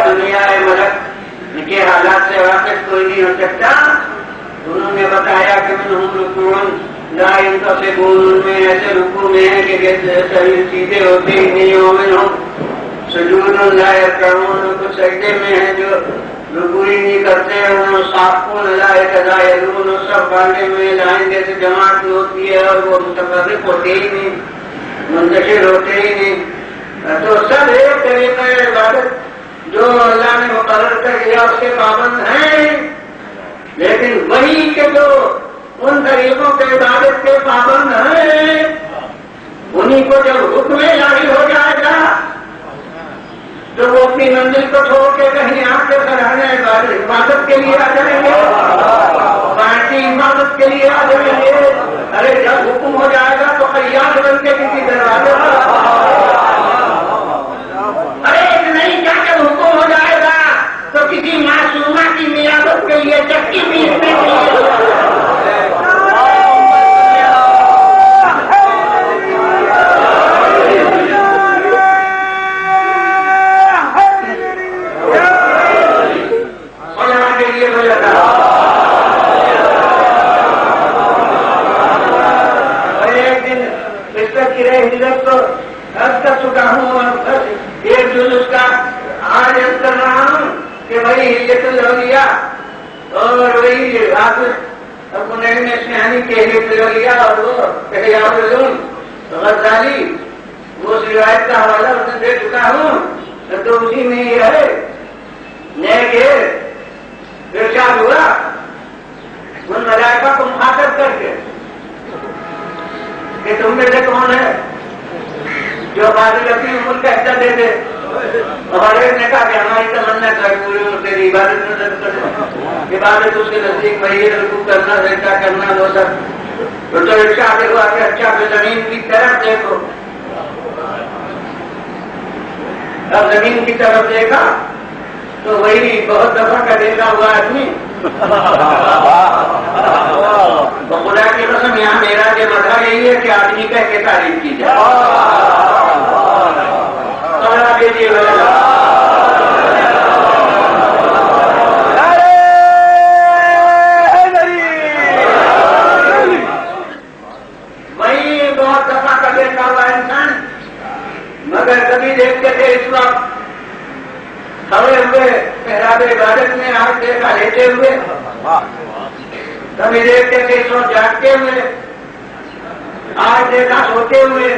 دنیا ملک کے حالات سے واقف کوئی نہیں ہو سکتا. انہوں نے بتایا کہ لا ينتصبون میں ایسے رکوع میں ہے کہ شریر سیدھے ہوتے ہی نہیں. مومن ہوں سجود لا يركعون، کچھ سجدے میں ہیں جو رکوع ہی نہیں کرتے. صافون لا يتزايدون، سب باندھے میں لائن جیسے جماعت ہوتی ہے اور وہ متفرق ہوتے ہی نہیں، منتشر ہوتے ہی نہیں. تو سب ایک طریقہ عبادت جو اللہ نے مقرر کر دیا اس کے پابند ہیں. لیکن وہی کہ جو ان طریقوں کے عبادت کے پابند ہیں انہیں کو جب حکم جاری ہو جائے گا تو وہ اپنی منزل کو چھوڑ کے کہیں آپ کے سراہنے عبادت کے لیے آ جائیں گے، پارٹی عبادت کے لیے آ جائیں گے. ارے جب حکم ہو جائے گا تو قیاس بن کے کسی دروازے پر، ارے نہیں کیا جب حکم ہو جائے گا تو کسی معصومہ کی میادت کے لیے چکی پیسنے کے لیے ہجرت کو اب کر چکا ہوں اور ایک جلوس کا آج کر رہا ہوں کہ وہی ہجرت الاولیاء اور وہی اپنے میں سیانی کے ہجرت الاولیاء اور وہ احیاء العلوم غزالی وہ روایت کا حوالہ اس نے دے چکا ہوں تو اسی میں یہ ہے نیک ارشاد ہوا ان ملائکہ کو مخاطب کر کے کہ تم میں سے کون ہے جو بادل اپنی عمر کا حصہ دے دے. اور ایک نے کہا کہ ہماری تمنا کر پوری عمر تیری عبادت میں درد کر عبادت اس کے نزدیک وہی رکوع کرنا سجدہ کرنا وہ سب تو ارشاد ہوا کہ اچھا پہ زمین کی طرف دیکھو. اب زمین کی طرف دیکھا تو وہی بہت دفعہ کا دیکھا ہوا آدمی تو خدا کی قسم یہاں میرا یہ مطلب یہی ہے کہ آدمی کہہ کے تعریف کی جائے. وہی بہت دفعہ کا دیکھا ہوا انسان مگر کبھی دیکھتے تھے اس وقت کھڑے ہوئے محراب عبادت میں آج دیکھا لیتے ہوئے کبھی دیکھتے تھے سو جاگتے ہوئے آج دیکھا سوتے ہوئے.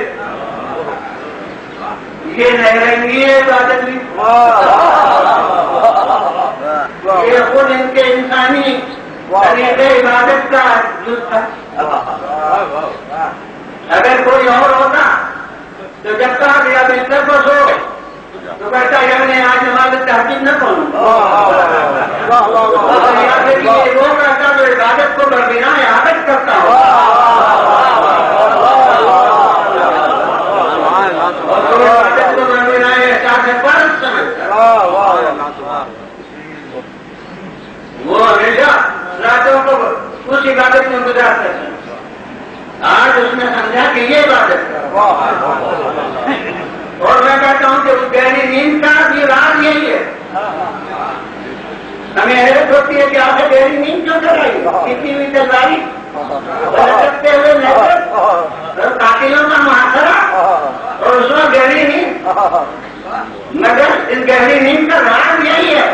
یہ نہرنگی ہے عبادت بھی یہ خود ان کے انسانی طریقے عبادت کا جز تھا. اگر کوئی اور ہوتا تو جب کہا گیا بستر پر سو تو کہتا یعنی آج ہمارے تحقیق نہ کروں. وہ کہتا جو عبادت کو بنا عادت کرتا ہو عبادت کو بنا احساس فرض سمجھتا وہ ہمیشہ راتوں کو اس عبادت میں گزارتا ہے. آج اس نے سمجھا کہ یہ عبادت ہے اور میں کہتا ہوں کہ اس گہری نیند کا بھی راز یہی ہے. ہمیں حیرت ہوتی ہے کہ آپ نے گہری نیند کیوں کرائی کسی بھی تلواری رکھتے ہوئے نظر قاتلوں کا محاصرہ اور اس میں گہری نیند. مگر اس گہری نیند کا راز یہی ہے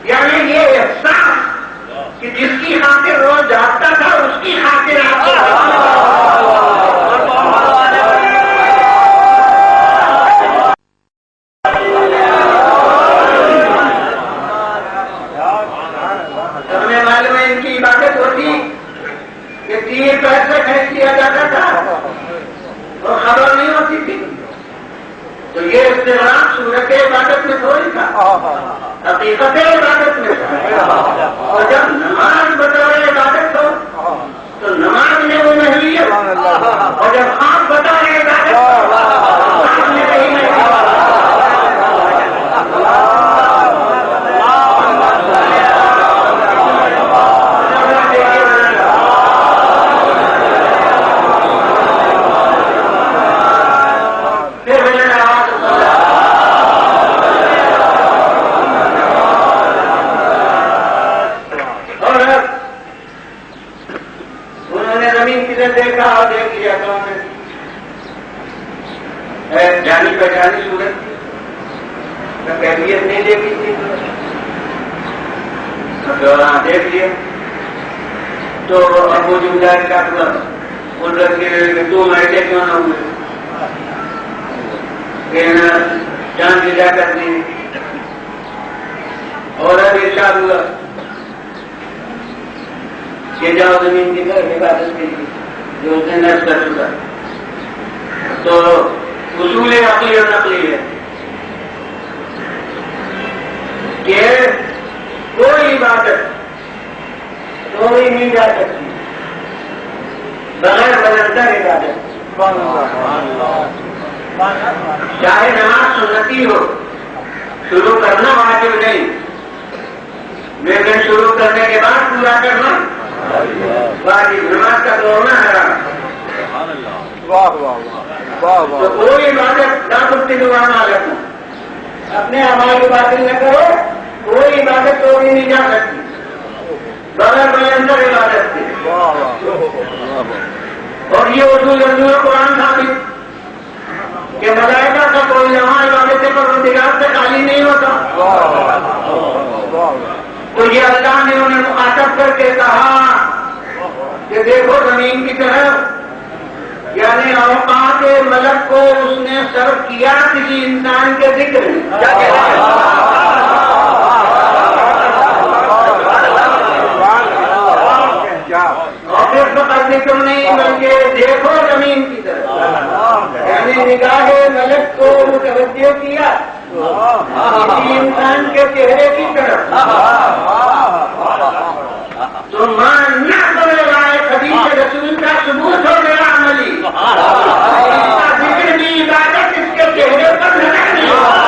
یعنی یہ احساس کہ جس کی خاطر روز جاگتا تھا اس کی خاطر آپ ہمیں معلوم ہے ان کی عبادت ہوتی کہ تیر پیسے کھینچ دیا جاتا تھا اور خبر نہیں ہوتی تھی. تو یہ استعمال صورت عبادت میں تھوڑی تھا حقیقت عبادت میں تھا. اور جب نماز بطور عبادت ہو تو نماز میں وہ نہیں ہے اور جب خواب بطور عبادت خواب میں نہیں ہے. دیکھا اور دیکھ لیا تو جانی پہچانی صورت کیفیت نہیں دیکھی تھی دیکھ لیا تو اب وہ جمدار کا قدرت کے تم ایسے کیوں نہ ہوئے جان کی جا کر دی. اور اب ارشاد ہوا کہ جاؤ زمین کی طرف عبادت کے لیے جو اس نے نصب کر چکا. تو اصول عقلی اور نقلی ہے کہ کوئی عبادت کوئی نہیں جا سکتی بغیر بدلتا عبادت. چاہے نماز سنتی ہو شروع کرنا واجب نہیں لیکن شروع کرنے کے بعد پورا کرنا واجب. نماز کا دوڑنا حرام. تو کوئی عبادت نہ کرتی دعا نہ رکھنا اپنے ہماری باطل نہ کرو. کوئی عبادت تو بھی نہیں جا سکتی بغیر بلندر عبادت سے. اور یہ اردو قرآن ثابت کہ ملائکہ کا کوئی لمحہ عبادت پروردگار سے خالی نہیں ہوتا. تو یہ اللہ نے انہیں مخاطب کر کے کہا کہ دیکھو زمین کی طرف، یعنی اوقات ملک کو اس نے صرف کیا کسی انسان کے ذکر میں. کیا کہہ رہے ہیں؟ اور پھر فقط ذکر نہیں بلکہ دیکھو زمین کی طرف، یعنی نگاہ ملک کو متوجہ کیا کسی انسان کے چہرے کی طرف. تو ماننا پڑے گا حدیث رسول کا ثبوت ہو گیا عملی. اس کا ذکر بھی عبادت اس کے چہرے پر نظر نہیں ہوگا.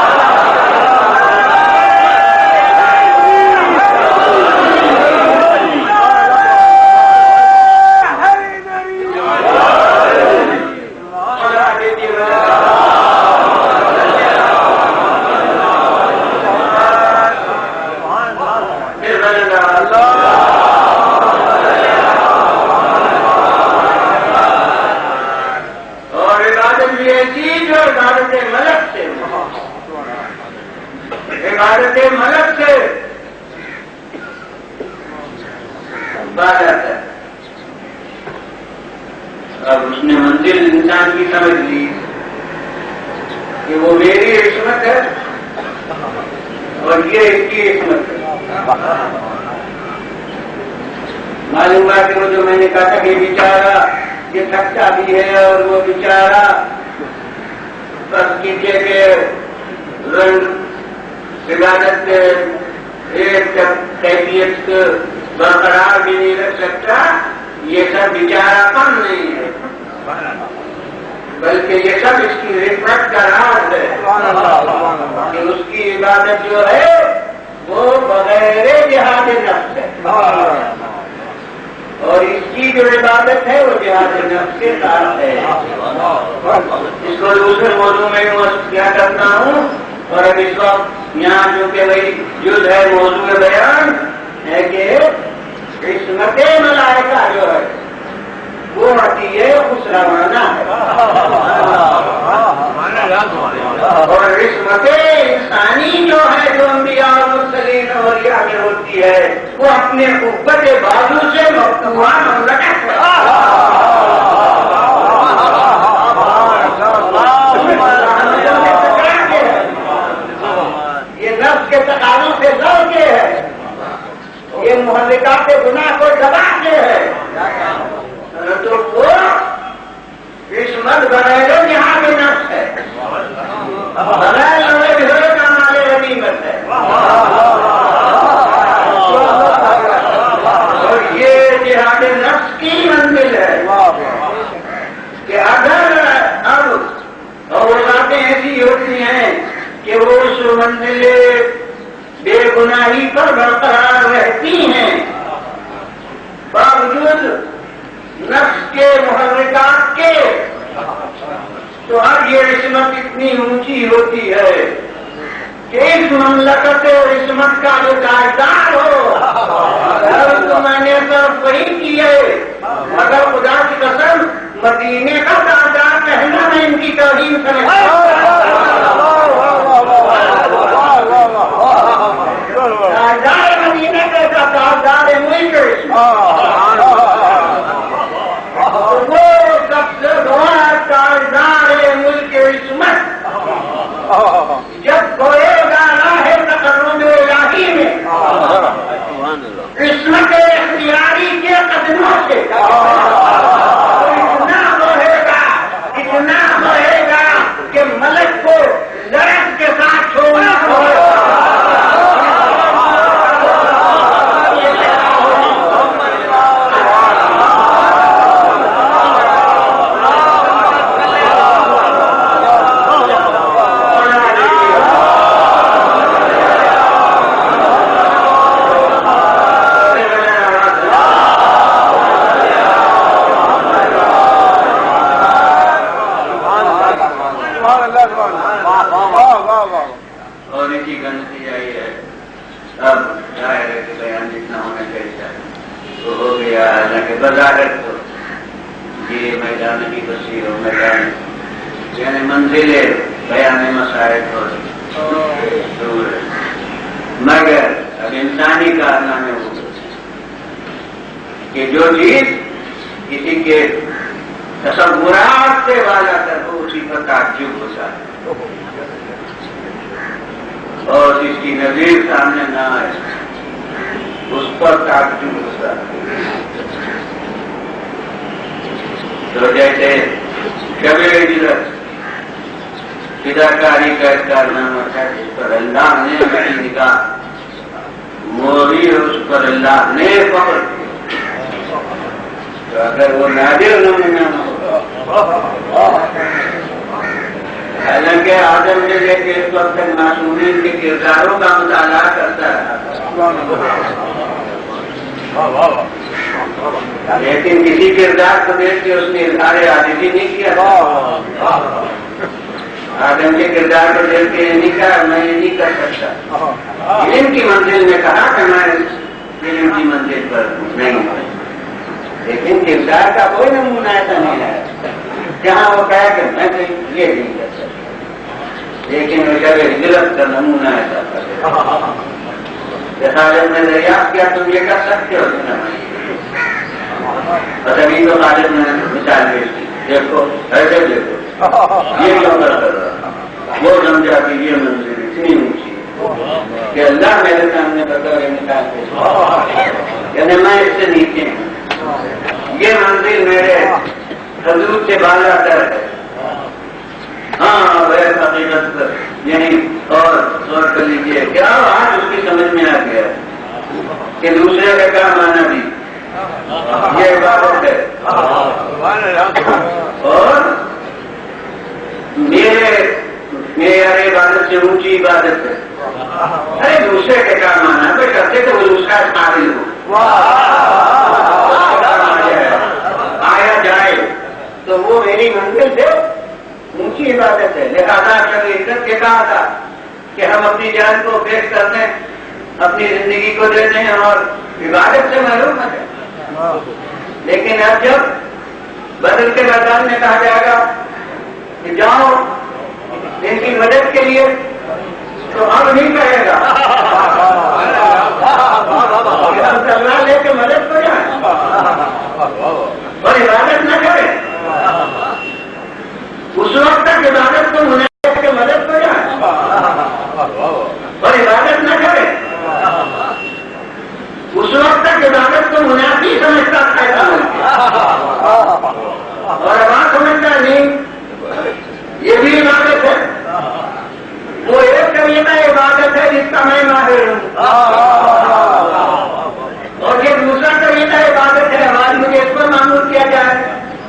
عبادت ملک سے بات آتا ہے. اب اس نے منزل انسان کی سمجھ لی کہ وہ میری عصمت ہے اور یہ اس کی عصمت ہے. معلوم ہے کہ وہ جو میں نے کہا تھا کہ بیچارہ یہ تھکتا بھی ہے اور وہ بیچارہ بس کیجیے کہ رنگ عبادت کے ایک کیفیت برقرار بھی نہیں رکھ سکتا. یہ سب بیچارہ کم نہیں ہے بلکہ یہ سب اس کی رفت کا راز ہے کہ اس کی عبادت جو ہے وہ بغیر جہاد نفس ہے اور اس کی جو عبادت ہے وہ جہاد نفس کے ساتھ ہے. اس کو دوسرے موضوع میں کیا کرتا ہوں. اور اب اس وقت یہاں جو کہ وہی جز ہے موضوع بیان ہے کہ عصمت ملائکہ جو ہے وہ عطیہ خسروانہ ہے اور عصمت انسانی جو ہے جو انبیاء اور مرسلین اور اولیاء میں ہوتی ہے وہ اپنے قوت بازو سے مفتوحان اور لٹک کے تقاضوں سے لڑ کے ہے. یہ محرکات گناہ کو دبا کے ہے. تو وہ عصمت بغیر جہاد نفس ہے بغیر لڑے بھرے کا مال غنیمت ہے. اور یہ جہاد نفس کی منزل ہے کہ اگر اب اوقاتیں ایسی ہوتی ہیں کہ وہ اس منزل بے گناہی پر برقرار رہتی ہیں باوجود نفس کے محرکات کے، تو اب یہ عصمت اتنی اونچی ہوتی ہے کہ اس مملکت اور عصمت کا جو تاجدار ہو تو میں نے سب وہی کی ہے. مگر خدا کی قسم مدینے کا تاجدار کہنا میں ان کی توہین سمجھتا تاجدار مدینے کا تاجدار ملک وہ سب سے بڑا تاجدار ملک عصمت جب گوئے گا راہ تقرب الہی میں عصمت اختیاری کے قدموں سے اتنا بڑھے گا کہ ملک کو لڑک کے ساتھ چھوڑنا ہوگا. اور اسی کا نتیجہ یہ ہے اب ظاہر ہے کہ بیان جتنا ہونا چاہیے تو ہو گیا. حالانکہ بظاہر تو یہ میدان کی وسیع ہو میدان یعنی منزل بیان مسائل اور دور ہے، مگر اب انسانی کارنامے ہو کہ جو چیز کسی کے تصورات سے والا کر ہو اسی پر تعجب ہوتا ہے اور اس کی نظیر سامنے نہ آئے اس پر تعجب ہوتا ہے۔ تو جیسے شب ہجرت فداکاری کا ایک کارنامہ تھا جس پر اللہ نے اپنی نگاہ موری اور اس پر اللہ نے پکڑ، تو اگر وہ نادر نمونہ نہ ہو، حالانکہ آدم سے لے کے اس وقت تک معصومین کے کرداروں کا مطالعہ کرتا رہا، لیکن کسی کردار کو دیکھ کے اس نے اظہار عاجزی نہیں کیا، آدم کے کردار کو دیکھ کے یہ نہیں کہا میں یہ نہیں کر سکتا، علم کی منزل میں کہا کہ میں علم کی منزل پر نہیں ہوں، لیکن کردار کا کوئی نمونہ ایسا نہیں ہے جہاں وہ کہا کہ میں یہ نہیں کر سکتا، لیکن وہ شب ہجرت کا نمونہ ایسا تھا۔ جیسا جب میں دریافت کیا تم یہ کر سکتے ہو، اور ابھی تو خالد نے مثال پیش کی، دیکھو ایسے دیکھو یہ کیوں کر رہا، وہ سمجھا کہ یہ منزل اتنی اونچی کہ اللہ میرے سامنے بطور مثال پیش یعنی میں اس سے نیچے ہوں، یہ منزل میرے حضور سے بالا تر ہے۔ ہاں غیر حقیقت پر یعنی اور غور کر لیجیے کیا آج اس کی سمجھ میں آ گیا کہ دوسرے کا کیا مانا بھی یہ عبادت ہے اور میرے عبادت سے اونچی عبادت ہے۔ ارے دوسرے کا کیا مانا بھائی کرتے تو وہ دوسرا قابل ہو آیا جائے تو وہ میری منزل سے اونچی عبادت ہے۔ لہذا کبھی عزت کے کہا تھا کہ ہم اپنی جان کو پیش کر دیں، اپنی زندگی کو دے دیں اور عبادت سے محروم نہ کریں، لیکن اب جب بدل کے میدان میں کہا جائے گا کہ جاؤ ان کی مدد کے لیے تو اب نہیں کہے گا کہ ہم اللہ لے کے مدد کو جائیں اور عبادت نہ کریں، اس وقت تک عبادت کو مناسب کے مدد کو جائیں اور عبادت نہ کریں، اس وقت تک عبادت کو منافی سمجھتا تھا اور اب سمجھتا نہیں یہ بھی عبادت ہے، وہ ایک طریقہ عبادت ہے جس کا میں ماہر ہوں، اور یہ دوسرا طریقہ عبادت ہے آج مجھے اس پر معمول کیا جائے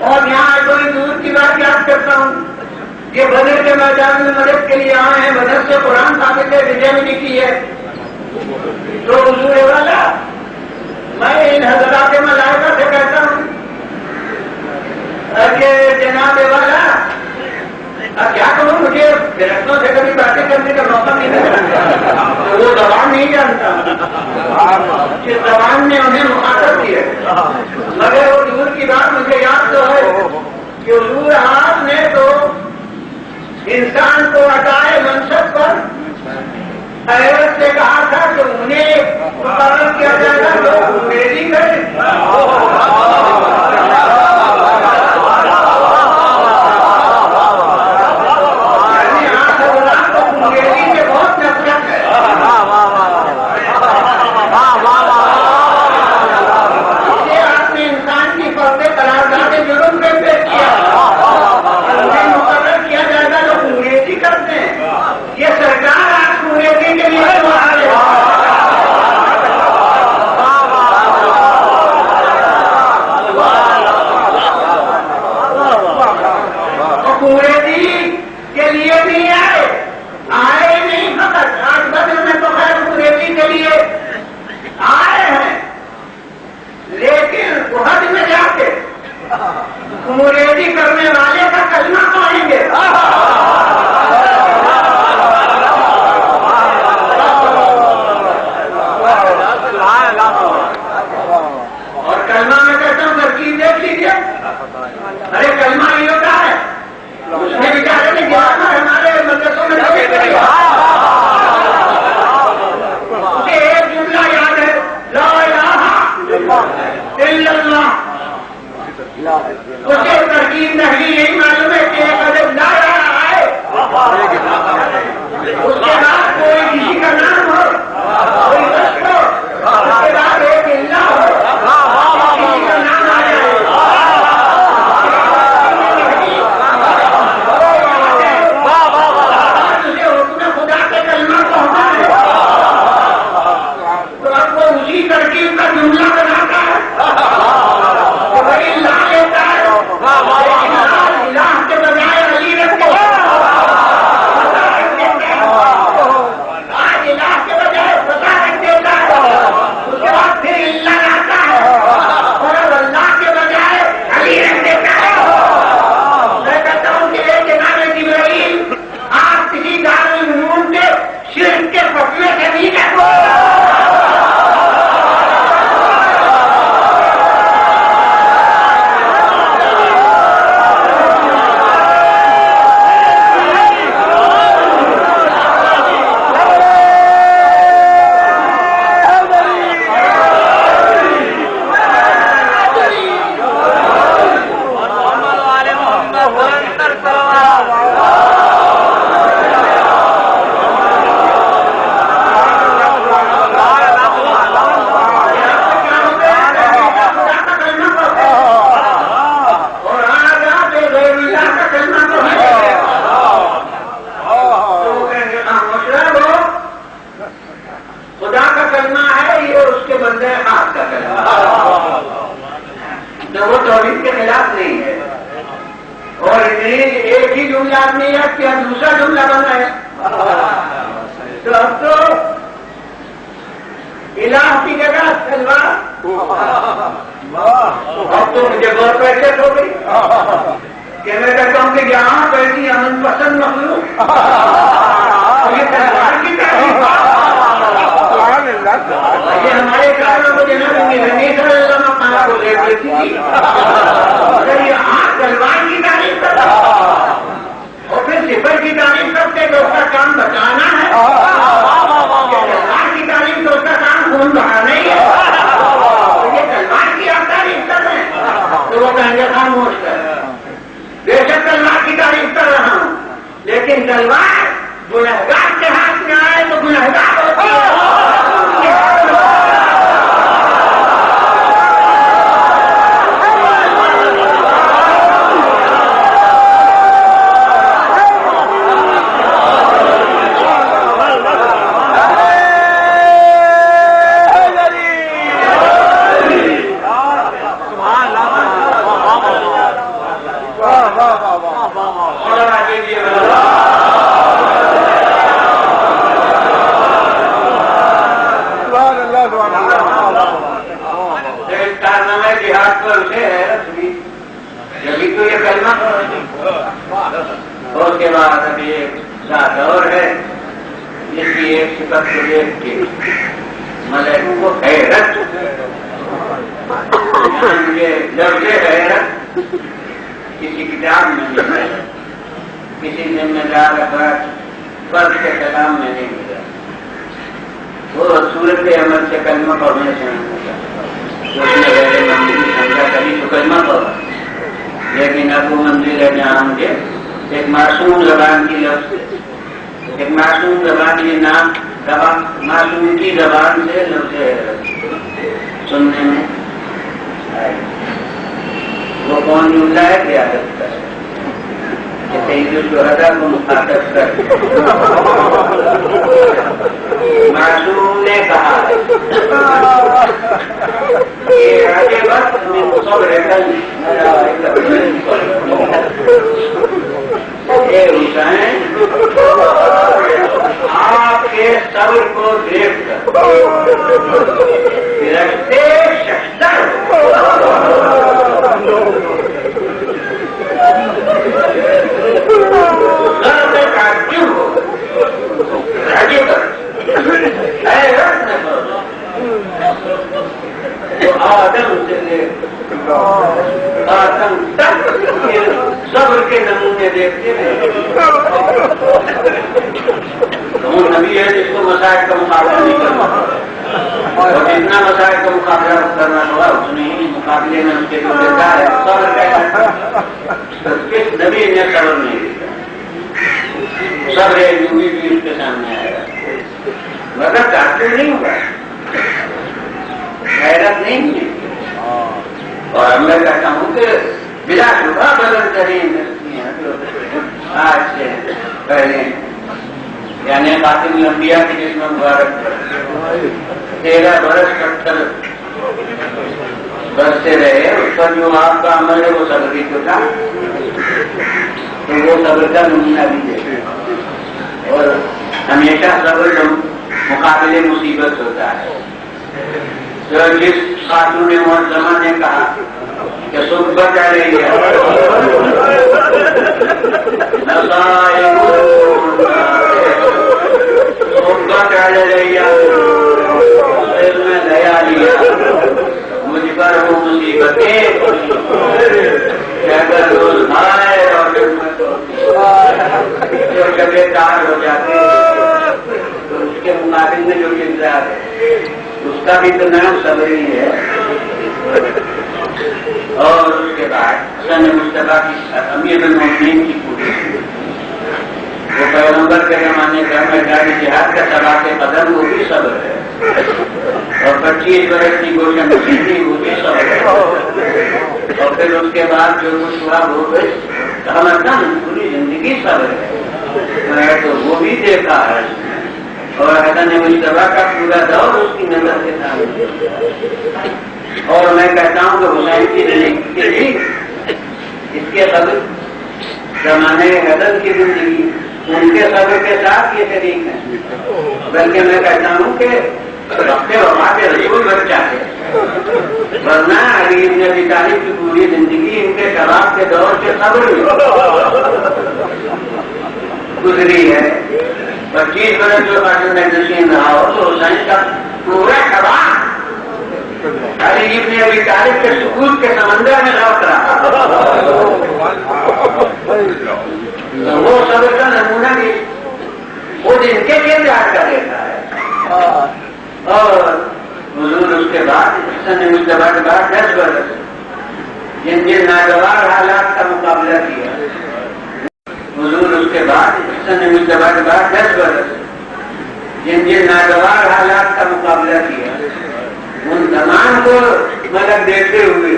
اور یہاں کوئی دور کی بات یاد کرتا ہوں، یہ بدر کے میدان میں مدد کے لیے آئے ہیں، بدر سے قرآن ثابت ہے وجے بھی لکھی ہے، تو حضور والا میں ان حضرات ملائکہ سے کہتا ہوں کہ جناب والا کیا کروں، مجھے درختوں سے کبھی باتیں کرنے کا موقع نہیں ملا، وہ زبان نہیں جانتا، جس زبان نے انہیں مخاطب کیا، مگر وہ دور کی بات مجھے یاد تو ہے کہ حضور آپ نے تو انسان کو عطائے منصب پر حیرت سے کہا تھا کہ انہیں مقرر کیا جائے گا لوگ انگریزی کریں، یعنی آپ حضرات کو انگریزی سے بہت نفرت ہے، اسے آپ نے انسان کی فرد قرارداد جرم پہ پیش کیا، انہیں مقرر کیا جائے گا لوگ انگریزی کرتے ہیں، یہ سرکار آج انگریزی کے لیے انگریزی کے لیے نہیں آئے نہیں فقط آج بدر میں تو خیر انگریزی کے لیے آئے ہیں، لیکن احد میں جا کے انگریزی کرنے والے کا کلمہ پائیں گے، اور کلمہ میں کہتا ہوں ترکیب دیکھ لیجیے، ارے کلمہ یہ ہوتا ہے اس میں بھی کیا اسے ترکیب نہیں یہی معلوم ہے کہ ایک عدد لا رہا ہے، اس کے بعد کوئی کسی کا نام ہو، کوئی رسم ہو، اس کے بعد ایک اللہ ہو، کسی کا نام آ جائے، اسے حکم خدا کے کلمہ کو ہٹائے تو اب وہ اسی ترکیب کا جملہ بناتا ہے، وہی لا لیتا ہے، لیکن الہ کے بجائے علی رکھتے ہیں، آج الہ کے بجائے خدا رکھ دیتا ہے، اس کے بعد پھر اللہ لاتا ہے اور اب اللہ کے بجائے علی رکھ دیتا ہے۔ میں کہتا ہوں کہ ایک جناب جبرائیل آپ کسی دارالعلوم کے شرک کے فتوے سے نہیں کہتے، دوسرا جملہ بنا ہے تو اب تو الہ کی جگہ تلوار، اب تو مجھے بہت بحثیت ہو گئی کہ میں کہتا ہوں کہ یہاں بیٹھی امن پسند مخلوق یہ تلوار کی تعریف، یہ ہمارے کاروں کو جناب کو لے دیتی تھی، اگر یہ آنکھ تلوار کی تعریف کرتا اور پھر صفر کی تعریف کرتے تو اس کا کام بچانا ہے، تلوار کی تعریف تو اس کا کام خون بہانا ہی ہے، یہ تلوار کی آپ تعریف کر رہے ہیں تو وہ کہیں گے خاموش کر، بے شک تلوار کی تعریف کر رہا ہوں لیکن تلوار گنہگار کے ہاتھ میں آئے تو گنہگار ہوتی ہے۔ اور اس کے بعد ابھی ایک ذات اور ہے جس کی ایک صفت کو دیکھ کے ملک کو حیرت، یہ لفظ حیرت کسی کتاب میں نہیں ملا، کسی ذمہ دار افراد فرض کے کلام میں نہیں ملا، وہ صورت عمل سے کلمہ پڑھنے سے نہیں ملا، جو اس نے غیر مندی سمجھا کبھی تو کلمہ پڑھا، لیکن اب وہ منزل ہے جہاں کے ایک معصوم زبان کی لفظ، ایک معصوم زبان کے نام معصوم کی زبان سے لفظ سننے میں آئے، وہ کون جملہ ہے کہ عادت کر سعید الشہداء کو مخاطب کر معصوم نے کہا کہ آگے وقت میں صبر اے حسین آپ کے صبر کو دیکھ کر رشتے ششتر آدم سے آدم تک صبر کے نمونے دیکھتے ہیں، وہ نبی ہے جس کو مسائل کا مقابلہ نہیں کرنا، اور جتنا مسائل کا مقابلہ کرنا ہوا اس نے ہی مقابلے میں اس کے جو دیتا ہے صبر تو کس نبی نے صبر نہیں دیا؟ صبر یوبی بھی اس کے سامنے آئے گا مگر کافر نہیں ہوگا، حیرت نہیں ہے۔ اور میں کہتا ہوں کہ بلا شبہ بدل ترین آج سے پہلے یعنی خاتم الانبیاء کی جس میں مبارک 13 برس 70 برستے رہے، اس پر جو آپ کا عمل ہے وہ صبر ہی تو تھا، تو وہ صبر کا نمونہ بھی دے اور ہمیشہ صبر مقابلے مصیبت ہوتا ہے۔ تو جس خاتون معظمہ نے کہا کہ صحبت آ رہی ہے صحبت آ رہی ہے میں لیا لیا مجھ پر وہ مصیبتیں کہ اگر روز آئے اور جو جگہ کار ہو جاتے تو اس کے مقابل میں جو انتظار ہے اس کا بھی تو نام صبر ہی ہے۔ اور اس کے بعد حسن مصطفیٰ کی امیر المومنین کی پوری وہ پیغمبر کے زمانے کا میدان جہاد کا سبا کے قدم وہ بھی صبر ہے، اور 25 برس کی گوشن تھی وہ بھی صبر ہے، اور پھر اس کے بعد جو کچھ ہوا وہ ہمارا پوری زندگی صبر ہے، تو وہ بھی دیکھا ہے۔ اور حسن مصطفیٰ کا پورا دور اس کی نظر کے سامنے، اور میں کہتا ہوں کہ حسین کی زندگی کے لیے اس کے صبر زمانے حسن کی زندگی ان کے صبر کے ساتھ یہ شریک ہے، بلکہ میں کہتا ہوں کہ وقت وفا کے رسول بچہ ہے، ورنہ علی بن ابی طالب کی پوری زندگی ان کے شباب کے دور سے صبر گزری ہے۔ 25 برس جو قاتل نشین رہا ہو تو حسین کا پورا شباب علی ابن ابی طالب کے سکوت کے سمندر میں غرق رہا، وہ صبر کا نمونہ بھی خود ان کے کردار کا دیتا ہے۔ اور حضور اس کے بعد حسن مصطفیٰ کے بعد 10 برس جن ناگوار حالات کا مقابلہ کیا، حضور اس کے بعد حسن مصطفیٰ کے بعد 10 برس جن ناگوار حالات کا مقابلہ کیا، ان تمام کو ملک دیکھتے ہوئے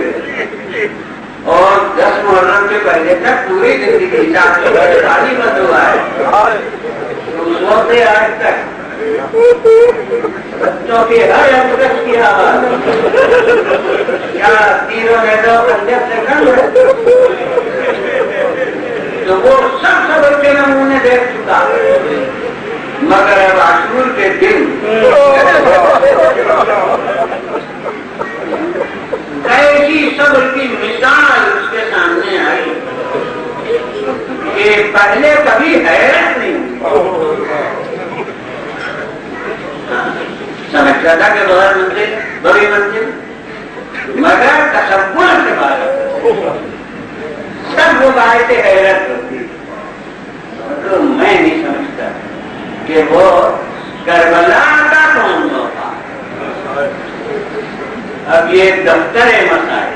اور 10 محرم کے پہلے تک پوری زندگی حساب سے خالی مت ہوا ہے، اس وقت سے آج تک بچوں کی ہر امرت کی آواز کیا تیروں نیتوں پر سے کم ہے، تو وہ سب صبر کے نمونے دیکھ چکا ہے، مگر اب عاشور کے دن ایسی صبر کی مثال اس کے سامنے آئی کہ پہلے کبھی حیرت نہیں سمجھتا تھا کہ بہت منزل بڑی منزل، مگر تصور سے بات سب وہ باتیں حیرت ہوتی، تو میں نہیں سمجھتا کہ وہ کربلا کا کون موقع، اب یہ دفتر مسائل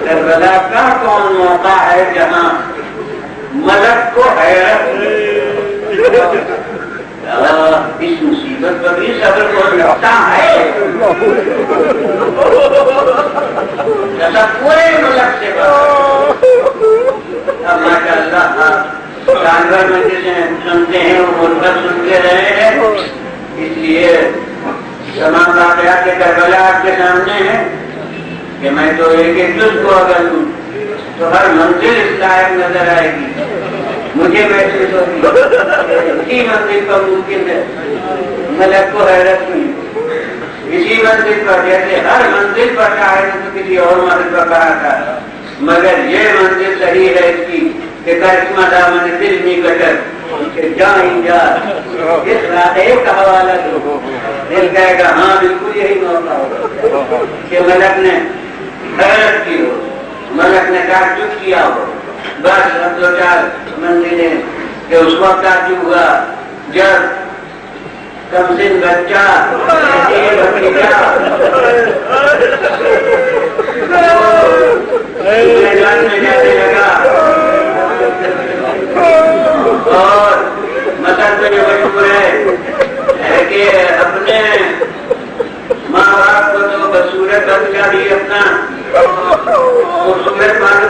کربلا کا کون موقع ہے جہاں ملک کو حیرت اس مصیبت پر بھی صبر کو لگتا ہے، جیسا پورے ملک سے اب ماشاء اللہ جانور میں جسے سنتے ہیں وہ مطلب سنتے رہے ہیں، اس لیے تمام واقعات کے کربلا آپ کے سامنے ہے کہ میں تو ایک ایک جز کو اگر دوں تو ہر منزل اس لائق نظر آئے گی، مجھے محسوس ہوگی اسی منزل پر ممکن ہے ملک کو حیرت ہوئی، اسی منزل پر جیسے ہر منزل پر شاید تو کسی اور منزل پر کہا تھا، مگر یہ منزل صحیح ہے اس کی کہ کرشمہ دامن دل میں کٹر کہ جائیں جا اس راتے کا حوالہ دو، دل کہے گا ہاں بالکل یہی موقع ہوگا کہ ملک نے حیرت کی ہو، ملک نے تعجب کیا ہو، بس اب 2-4 منزلیں کہ اس وقت تعجب ہوا جب کمسن بچہ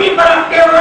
روٹی پرکھتے ہو